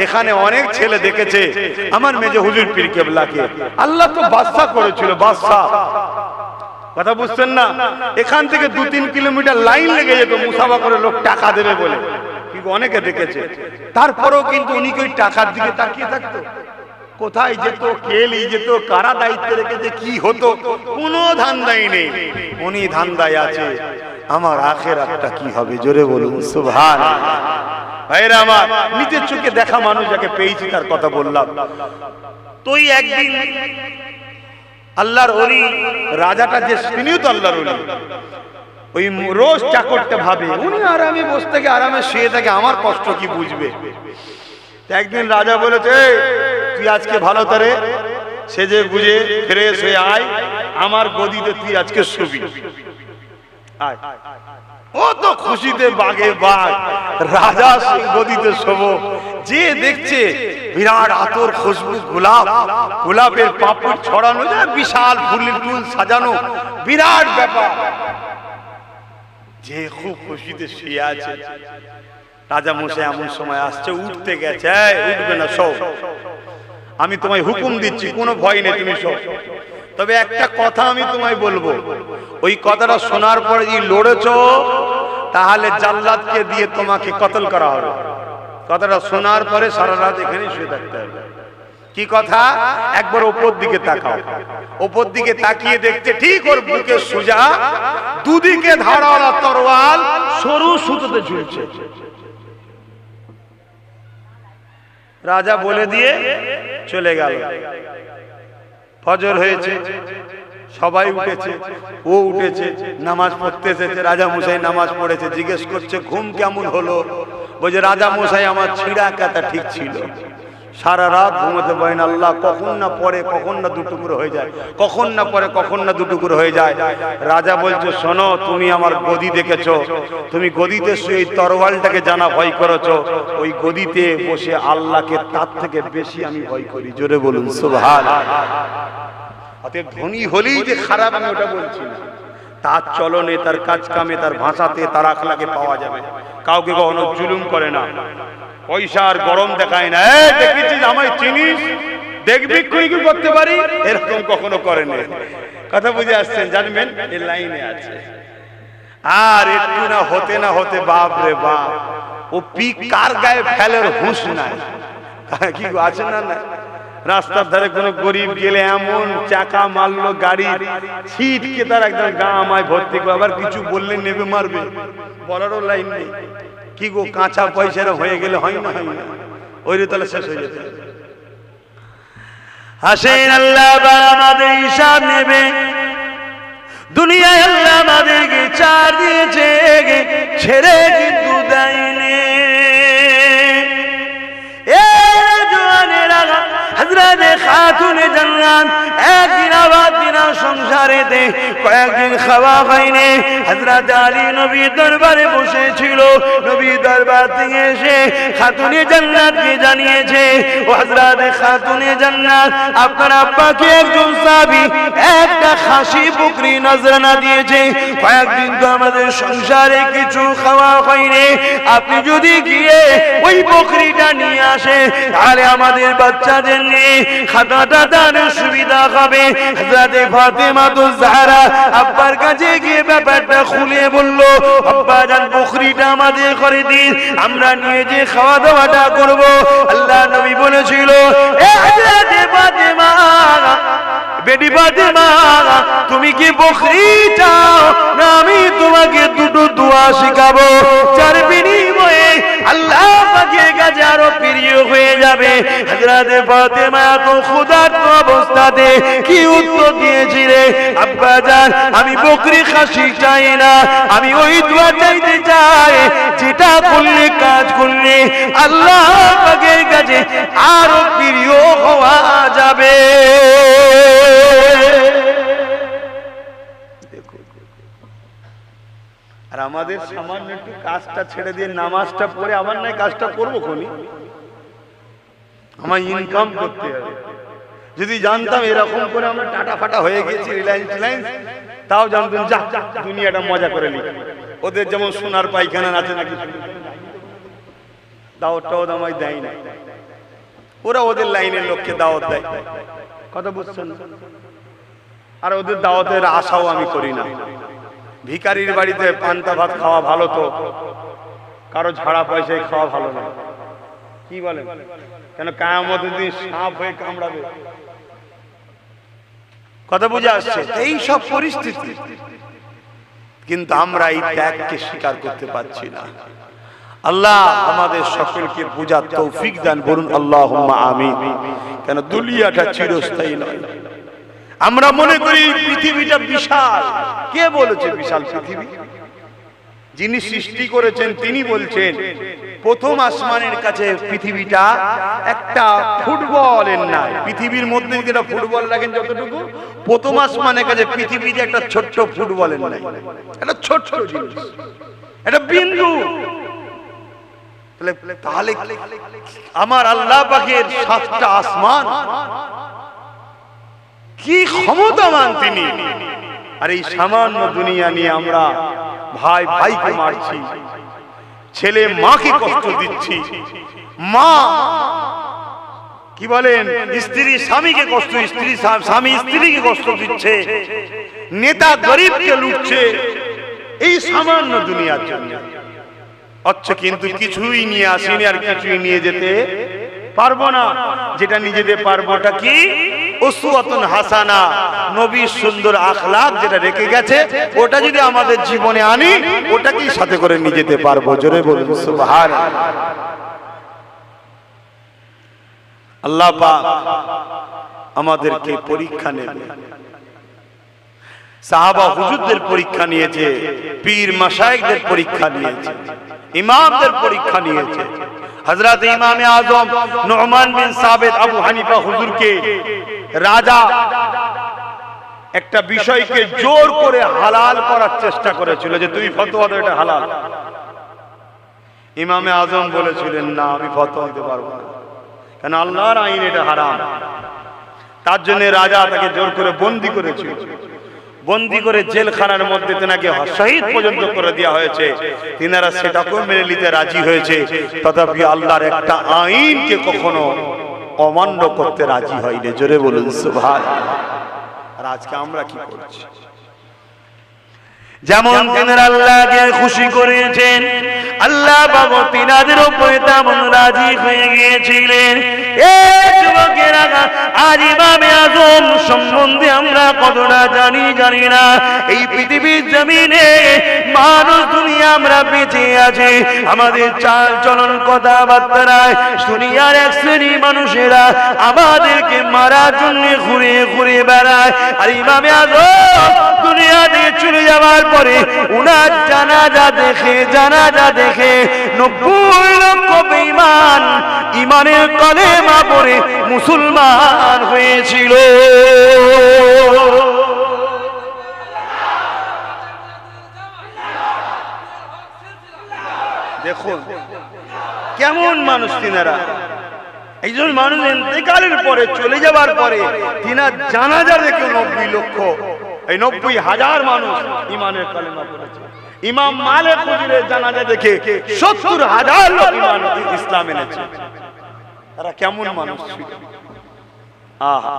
এখানে অনেক ছেলে দেখেছে আমার মেজে হুজুর পীর কেবলাকে আল্লাহ তো বাদশা করেছিল, বাদশা, কথা বুঝছেন না? এখান থেকে 2-3 কিলোমিটার লাইন লেগে যেত মুসাফা করে লোক টাকা দেবে বলে, কিন্তু অনেকে দেখেছে। তারপরেও কিন্তু উনি কি ওই টাকার দিকে তাকিয়ে থাকতো? কোথায় যেত, কে নিয়ে যেত, কারা দায়িত্বে রেখেছে, কি হতো, কোনো ধান্দাই নেই। উনি ধান্দায় আছে আমার আখিরাতটা কি হবে। জোরে বলুন সুবহানাল্লাহ। ভাইরা আমার, নিজের চোখে দেখা মানুষ যাকে পেয়েছি তার কথা বললাম। তুই একদিন আল্লাহর ওলি রাজাটা যে, তিনিও তো আল্লাহর ওলি, ওই রোজ চাকরটা ভাবে উনি আরামে বসে থেকে আরামে শুয়ে থাকে, আমার কষ্ট কি বুঝবে। একদিন রাজা বলেছে, তুই আজকে ভালো করে সেজে বুঝে ফ্রেশ হয়ে আয়, আমার গদিতে তুই আজকে শুবি। আয়। ও তো খুশিতে বাগে বাগ, রাজা সেই গদিতে শোবো। যে দেখছে বিরাট আতর খুশবু, গোলাপ, গোলাপের পাপড় ছড়ানো যায়, বিশাল ফুলের টুল সাজানো, বিরাট ব্যাপার। যে খুব খুশিতে শুয়ে আছে। রাজা মশাই এমন সময় আসছে, উঠতে গেছে, উঠবে না, শো, আমি তোমায় হুকুম দিচ্ছি, কোনো ভয় নেই, তুমি শো। তবে একটা কথা আমি তোমায় বলবো, ওই কথাটা শোনার পরে যদি লড়েছ তাহলে জাল্লাদকে দিয়ে তোমাকে কতল করা হবে। কথাটা শোনার পরে সারা রাত এখানে শুয়ে থাকতে হবে। কি কথা? একবার উপর দিকে তাকাও, উপর দিকে তাকিয়ে দেখতে ঠিক ওর বুকে সোজা দুদিকে ধারাওয়ালা তরোয়াল সরু সুতোতে ঝুলছে। রাজা বলে দিয়ে চলে গেল। ফজর হয়েছে, সবাই উঠেছে, ও উঠেছে, নামাজ পড়তে এসেছে। রাজা মশাই নামাজ পড়েছে, জিজ্ঞেস করছে ঘুম কেমন হলো? বলছে রাজা মশাই আমার ছিঁড়া কাটা ঠিক ছিল, সারা রাত ঘুমাতে পারি না, আল্লাহ কখন না পরে কখন না দুটুকরো হয়ে যায়, কখন না পরে কখন না দুটুকরো হয়ে যায়। রাজা বলছে শোনো, তুমি আমার গদি দেখেছো, তুমি গদিতে শুয়ে তরোয়ালটাকে জানা ভয় করেছো, ওই গদিতে বসে আল্লাহকে তার থেকে বেশি আমি ভয় করি। জোরে বলুন সুবহানাল্লাহ। অতএব ধনী হলেই যে খারাপ আমি ওটা বলছি না, তার চলনে, তার কাজ কামে, তার ভাষাতে, তার আখলাকে পাওয়া যাবে। কাউকে কখনো জুলুম করে না, পয়সার গরম দেখায় না, দেখেছিস আমায় চিনিস, দেখবি কি করতে পারি, এরকম কখনো করে না। কথা বুঝে আসছেন? জানবেন এই লাইনে আছে। আর একটু না হতে না হতে বাপ রে বাপ, ও পিক কার গায়ে ফেলের হুঁশ নাই। কি আছে না? না, রাস্তার ধারে কোনো গরিব গেলে এমন চাকা মারলো গাড়ি, ছিটকে তার একদম গা আমায় ভর্তি করে, আবার কিছু বললে নেবে মারবে, বলারও লাইন নেই। কি গো, কাঁচা পয়সারা হয়ে গেলে হয় না, হয় না, ওই তাহলে শেষ হয়ে যেতে। হাসেন আল্লাহ আমাদের হিসাব নেবে। দুনিয়ায় আল্লাহ আমাদেরকে চার দিয়েছে, ছেড়ে কিন্তু দেয়নি। হযরত খাতুনে জান্নাত একদিন আবার দিনা সংসারে দে কয়েকদিন খাওয়া হয়নি। হযরত আলী নবী দরবারে বসেছিল, নবী দরবার থেকে এসে খাতুনে জান্নাতকে জানিয়েছে, ও হযরত খাতুনে জান্নাত, আপনার আব্বাকে একজন সাহাবী একটা খাসি বকরি নজরানা দিয়েছে, কয়েকদিন তো আমাদের সংসারে কিছু খাওয়া হয়নি, আপনি যদি গিয়ে ওই বকরিটা নিয়ে আসে তাহলে আমাদের বাচ্চাদের নিয়ে খানাটা দানের সুবিধা হবে। হযরত ফাতেমা তো জাহরা আব্বার কাছে গিয়ে ব্যাপারটা খুলে বলল, আব্বা জান বকরিটা আমাদের করে দিন, আমরা নিয়ে যে খাওয়া দাওয়াটা করব। আল্লাহ নবী বলেছিল, এ হযরত ফাতেমা, বেটি ফাতেমা, তুমি কি বকরি চাও না আমি তোমাকে দুটো দোয়া শিখাবো, যার বিনিময়ে আল্লাহ পাকের কাছে আরো প্রিয় হয়ে যাবে। হযরত ফাতেমা তো ক্ষুধার্ত অবস্থাতে কি উত্তর দিয়েছিলে, আব্বা জান আমি বকরি খাসি চাই না, আমি ওই দোয়া চাইতে চাই যেটা করলে, কাজ করলে আল্লাহ পাকের কাছে আরো প্রিয় হওয়া যাবে। আর আমাদের সামান্য একটু কাজটা ছেড়ে দিয়ে নামাজটা পড়ে আবার নাই কাজটা করবো কোনি, আমার ইনকাম করতে হবে। যদি জানতাম এরকম করে আমরা টাটা ফাটা হয়ে গেছি, রিলায়েন্স তাও জানতেন যা দুনিয়াটা মজা করে নি। ওদের যেমন সোনার পায়খানা আছে নাকি, দাওয়াতটাও আমায় দেয় না, ওরা ওদের লাইনের লোককে দাওয়াত দেয়। কথা বুঝছেন? আর ওদের দাওয়াতের আশাও আমি করি না। ভিখারির বাড়িতে পান্তা ভাত খাওয়া ভালো, তো কারো ঝাড়া পয়সায় খাওয়া ভালো না। কি বলেন? কেন কিয়ামতের দিন সাপ হয়ে কামড়াবে। কথা বুঝে আসছে? এই সব পরিস্থিতি, কিন্তু আমরা এই ত্যাগকে স্বীকার করতে পারছি না। আল্লাহ আমাদের সকলকে বুঝার তৌফিক দান করুন, আল্লাহুম্মা আমিন। কেন দুনিয়াটা চিরস্থায়ী নয়। আমরা মনে করি পৃথিবীটা বিশাল। কে বলেছে বিশাল পৃথিবী? যিনি সৃষ্টি করেছেন তিনি বলছেন প্রথম আসমানের কাছে পৃথিবীটা একটা ফুটবলের নাই। পৃথিবীর মধ্যে যেটা ফুটবল রাখেন যতটুকু, প্রথম আসমানের কাছে পৃথিবীতে একটা ছোট্ট ফুটবলের নাই। একটা ছোট্ট জিনিস, একটা বিন্দু। তাহলে আমার আল্লাহ পাকের সাতটা আসমান, কি ক্ষমতাবান তিনি। আর এই সামান্য দুনিয়া নিয়ে আমরা ভাই ভাইকে মারছি, ছেলে মাকে কষ্ট দিচ্ছি, মা কি বলেন স্ত্রী স্বামীকে কষ্ট, স্বামী স্ত্রীকে কষ্ট দিচ্ছে, নেতা গরিবকে লুটছে এই সামান্য দুনিয়ার জন্য। আচ্ছা, কিন্তু কিছুই নিয়ে আসিনি আর কিছুই নিয়ে যেতে পারবো না। যেটা নিয়ে যেতে পারবোটা কি? উসওয়াতুন হাসানা, নবীর সুন্দর আখলাক যেটা রেখে গেছে, ওটা যদি আমাদের জীবনে আনি, ওটাকেই সাথে করে নিয়ে যেতে পারবো। জোরে বলুন সুবহানাল্লাহ। আল্লাহ পাক আমাদেরকে পরীক্ষা নেবে। সাহাবা হুজুরদের পরীক্ষা নিয়েছে, পীর মাশায়েখদের পরীক্ষা নিয়েছে, ইমামদের পরীক্ষা নিয়েছে। হযরত ইমামে আযম নু'মান বিন সাবিত আবু হানিফা হুজুরকে রাজা একটা বিষয়কে জোর করে হালাল করার চেষ্টা করেছিল, যে তুই ফতোয়া দে এটা হালাল। ইমামে আযম বলেছিলেন না, আমি ফতোয়া দিতে পারবো না, কারণ আল্লাহর আইন এটা হারাম। তার জন্য রাজা তাকে জোর করে বন্দী করেছিল। বন্দী করে জেলখানার মধ্যে তেনাকে শহীদ পর্যন্ত করে দেওয়া হয়েছে। তিনারা সেটাকেও মেনে নিতে রাজি হয়েছে, তথাপি আল্লাহর একটা আইনকে কখনো অমান্য করতে রাজি হয়নি। জোরে বলুন সুবহানাল্লাহ। আর আজকে আমরা কি করছি? যেমন তিনারা আল্লাহকে খুশি করেছেন, আল্লাহ বাবা তিনাদের উপরে তেমন রাজি হয়ে গিয়েছিলেন। যুবকেরা, আজ ইমামে আযম সম্বন্ধে আমরা কতটা জানি না। এই পৃথিবীর জমিনে মানুষ দুনিয়া আমরা বেঁচে আছি, আমাদের চাল চলন কথাবার্তায় দুনিয়ার এক শ্রেণী মানুষেরা আমাদেরকে মারার জন্য ঘুরে ঘুরে বেড়ায়। আর ইমামে আযম দুনিয়া থেকে চলে যাওয়ার পরে উনার জানাজা দেখে 90 লক্ষ বেঈমান ইমানের কলেমা পড়ে মুসলমান হয়েছিল। দেখুন কেমন মানুষ তিনারা। একজন মানুষ ইন্তেকালের পরে, চলে যাবার পরে তিনার জানাজা দেখে 90 লক্ষ, এই 90,000 মানুষ ইমানের কালেমা পড়েছে। ইমাম মালিক হুজুরের জানাজা দেখে 70,000 লোক ঈমান ইসলাম এনেছে। তারা কেমন মানুষ ছিল? আহা,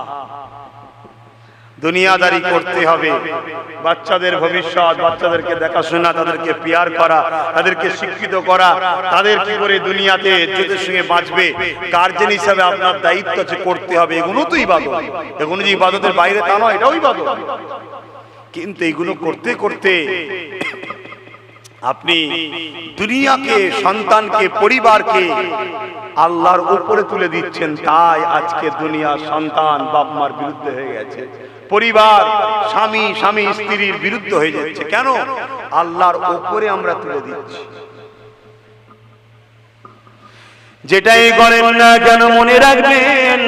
দুনিয়াদারি করতে হবে, বাচ্চাদের ভবিষ্যৎ, বাচ্চাদেরকে দেখাশোনা, তাদেরকে পিয়ার করা, তাদেরকে শিক্ষিত করা, তাদের কি করে দুনিয়াতে ইজ্জতের সঙ্গে বাঁচবে, গার্জেন হিসাবে আপনার দায়িত্ব আছে, করতে হবে। এগুলো তো ইবাদত, এগুলো যে ইবাদতের বাইরে তা নয়, এটাও ইবাদত। কিন্তু এগুলো করতে করতে আপনি দুনিয়াকে, সন্তানকে, পরিবারকে আল্লাহর উপরে তুলে দিচ্ছেন। তাই আজকে দুনিয়া সন্তান বাপ মার বিরুদ্ধে হয়ে গেছে, পরিবার স্বামী স্ত্রীর বিরুদ্ধে হয়ে যাচ্ছে। কেন? আল্লাহর উপরে আমরা তুলে দিচ্ছি। যেটাই করেন না কেন মনে রাখবেন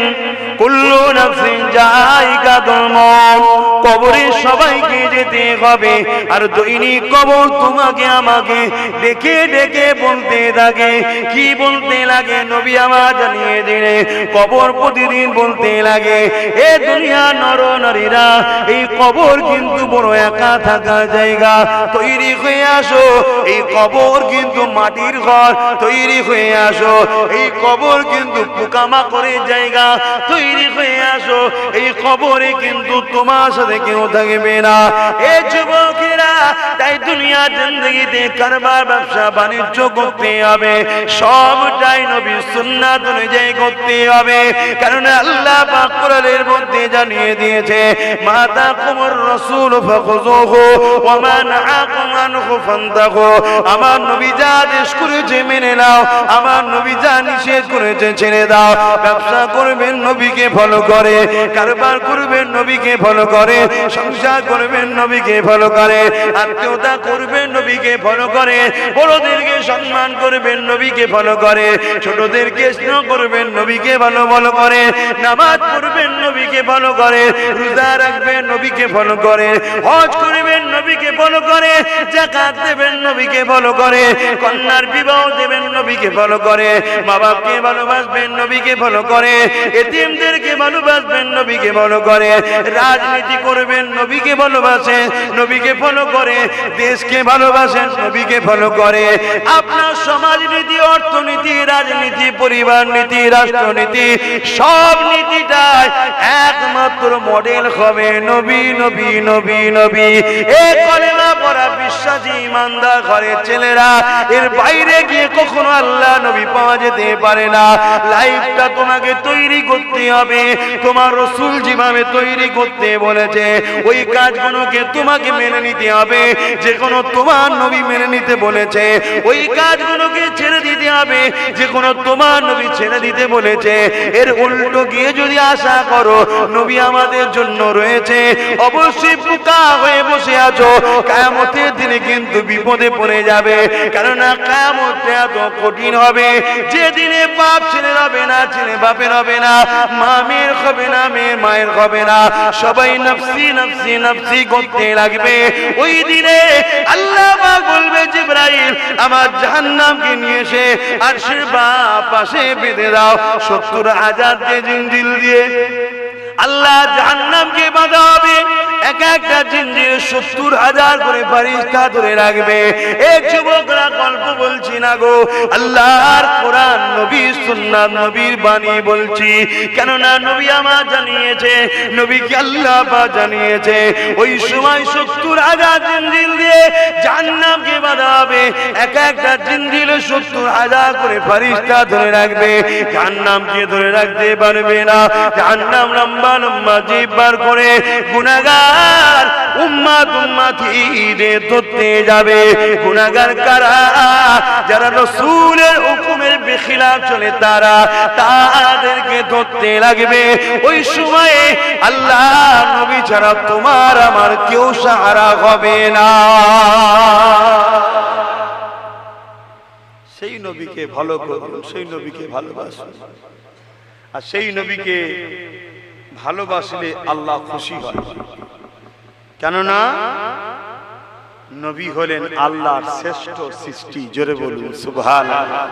কুল্লু নাফসিন যায়িকাতুল মউত, কবরে সবাইকে যেতে হবে। আর দৈনিক কবর তোমাকে আমাকে ডেকে ডেকে বলতে থাকে। কি বলতে লাগে? নবী আমার জানিয়ে দিলে কবর প্রতিদিন বলতে লাগে, এ দুনিয়া নর নারীরা, এই কবর কিন্তু বড় একা থাকার জায়গা, তৈরি হয়ে আসো। এই কবর কিন্তু মাটির ঘর, তৈরি হয়ে আসো। এই কবর কিন্তু পোকামাকড়ের জায়গা, তৈরি হয়ে আসো। এই কবরে কিন্তু তোমার সাথে কেউ থাকবে না। এই যুবকেরা, তাই দুনিয়া জিন্দেগিতে কারবার ব্যবসা বাণিজ্য করতে হবে, সবটাই নবীর সুন্নাত অনুযায়ী করতে হবে। কারণ আল্লাহ পাক কোরআনের মধ্যে জানিয়ে দিয়েছে, মা তাকুমুর রাসূল ফাখুযুহু ওয়া মা নাহাকুম আনহু ফান্তাহু। আমার নবী যা আদেশ করেছে মেনে নাও, আমার নবী যা নিষেধ করেছে ছেড়ে দাও। ব্যবসা করবেন নবীকে ফলো করে, কারবার করবেন নবীকে ফলো করে, সংসার করবেন নবীকে ফলো করে, আত্মীয়তা করবেন নবীকে ফলো করে, বড়দেরকে সম্মান করবেন নবীকে ফলো করে, ছোটদেরকে স্নেহ করবেন নবীকে ভালো ভালো করে, নামাজ পড়বেন নবীকে ফলো করে, রোজা রাখবেন নবীকে ফলো করে, হজ করবেন নবীকে ফলো করে, যাকাত দেবেন নবীকে ফলো করে, কন্যার বিবাহ দেবেন নবীকে ফলো করে, মা বাপকে ভালোবাসবেন নবীকে ফলো করে, এতিমদেরকে ভালোবাসবেন নবীকে ফলো করে, রাজনীতি করবেন নবীকে ভালোবাসেন নবীকে ফলো করে, দেশকে ভালোবাসেন নবীকে ফলো করে। আপনার সমাজনীতি, অর্থনীতি, রাজনীতি, পরিবার নীতি, রাষ্ট্রনীতি, সব নীতিটাই একমাত্র মডেল হবে নবী নবী নবী নবী। এই কলেমা পড়া বিশ্বাসী ইমানদার ঘরের ছেলেরা, এর বাইরে গিয়ে কখনো আল্লাহ নবী পাওয়া যেতে পারে না। লাইফটা তোমাকে তৈরি করতে হবে, তোমার রাসূল যেভাবে তৈরি করতে বলেছে ওই কাজগুলোকে তোমাকে মেনে নিতে হবে। যে কোনো তোমার নবী মেনে নিতে বলেছে ওই কাজগুলোকে ছেড়ে দিতে হবে, যে কোনো তোমার নবী ছেড়ে দিতে বলেছে এর উল্টো গিয়ে যদি আশা করো নবী আমাদের জন্য রয়েছে, অবশ্যই বোকা হয়ে বসে আছো। কিয়ামতের দিনে কিন্তু বিপদে পড়ে যাবে, কারণ কিয়ামতটা এত কঠিন হবে যেদিনে বাপ ছেলে হবে না, ছেলে বাপের হবে না, মা মেয়ের হবে না, মেয়ে মায়ের হবে না, সবাই নফসি নফসি নফসি করতে লাগবে। ওই দিনে আল্লাহ পাক বলবে, জিবরাইল আমার জাহান্নামকে নিয়ে এসে আরশের বাঁ পাশে বেঁধে দাও। 70,000 জিনজিল দিয়ে আল্লাহ জাহান্নামকে বাঁধা হবে। এক একটা জিনজির 70,000 করে ফেরেশতা ধরে রাখবে। এই যুবকরা গল্প বলছি না গো, আল্লাহর কোরআন নবীর সুন্নাত নবীর বাণী বলছি। কেননা নবী আমার জানিয়েছে, নবীকে আল্লাহ পাক জানিয়েছে, ওই সময় 70,000 জিনজিল দিয়ে জাহান্নামকে বাঁধা হবে। এক একটা জিনজিল 70,000 করে ফেরেশতা ধরে রাখবে। জাহান্নামকে ধরে রাখতে পারবে না। জাহান্নাম লম্বা লম্বা জিভ বার করে গুনাহগার উম্মত উম্মতিদের ধরতে যাবে। গুনাহগার কারা? যারা রাসূলের হুকুমের বেখিলাফ চলে তারা, তাদেরকে ধরতে লাগবে। ওই সময়ে আল্লাহ নবী ছাড়া তোমার আমার কেউ সাহারা হবে না। সেই নবীকে ভালো করুন, সেই নবীকে ভালোবাসুন। আর সেই নবীকে ভালোবাসলে আল্লাহ খুশি হয়। কেননা নবী হলেন আল্লাহর শ্রেষ্ঠ সৃষ্টি। জোরে বলুন সুবহানাল্লাহ।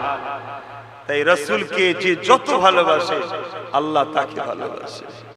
তাই রাসূলকে যে যত ভালোবাসে আল্লাহ তাকে ভালোবাসে।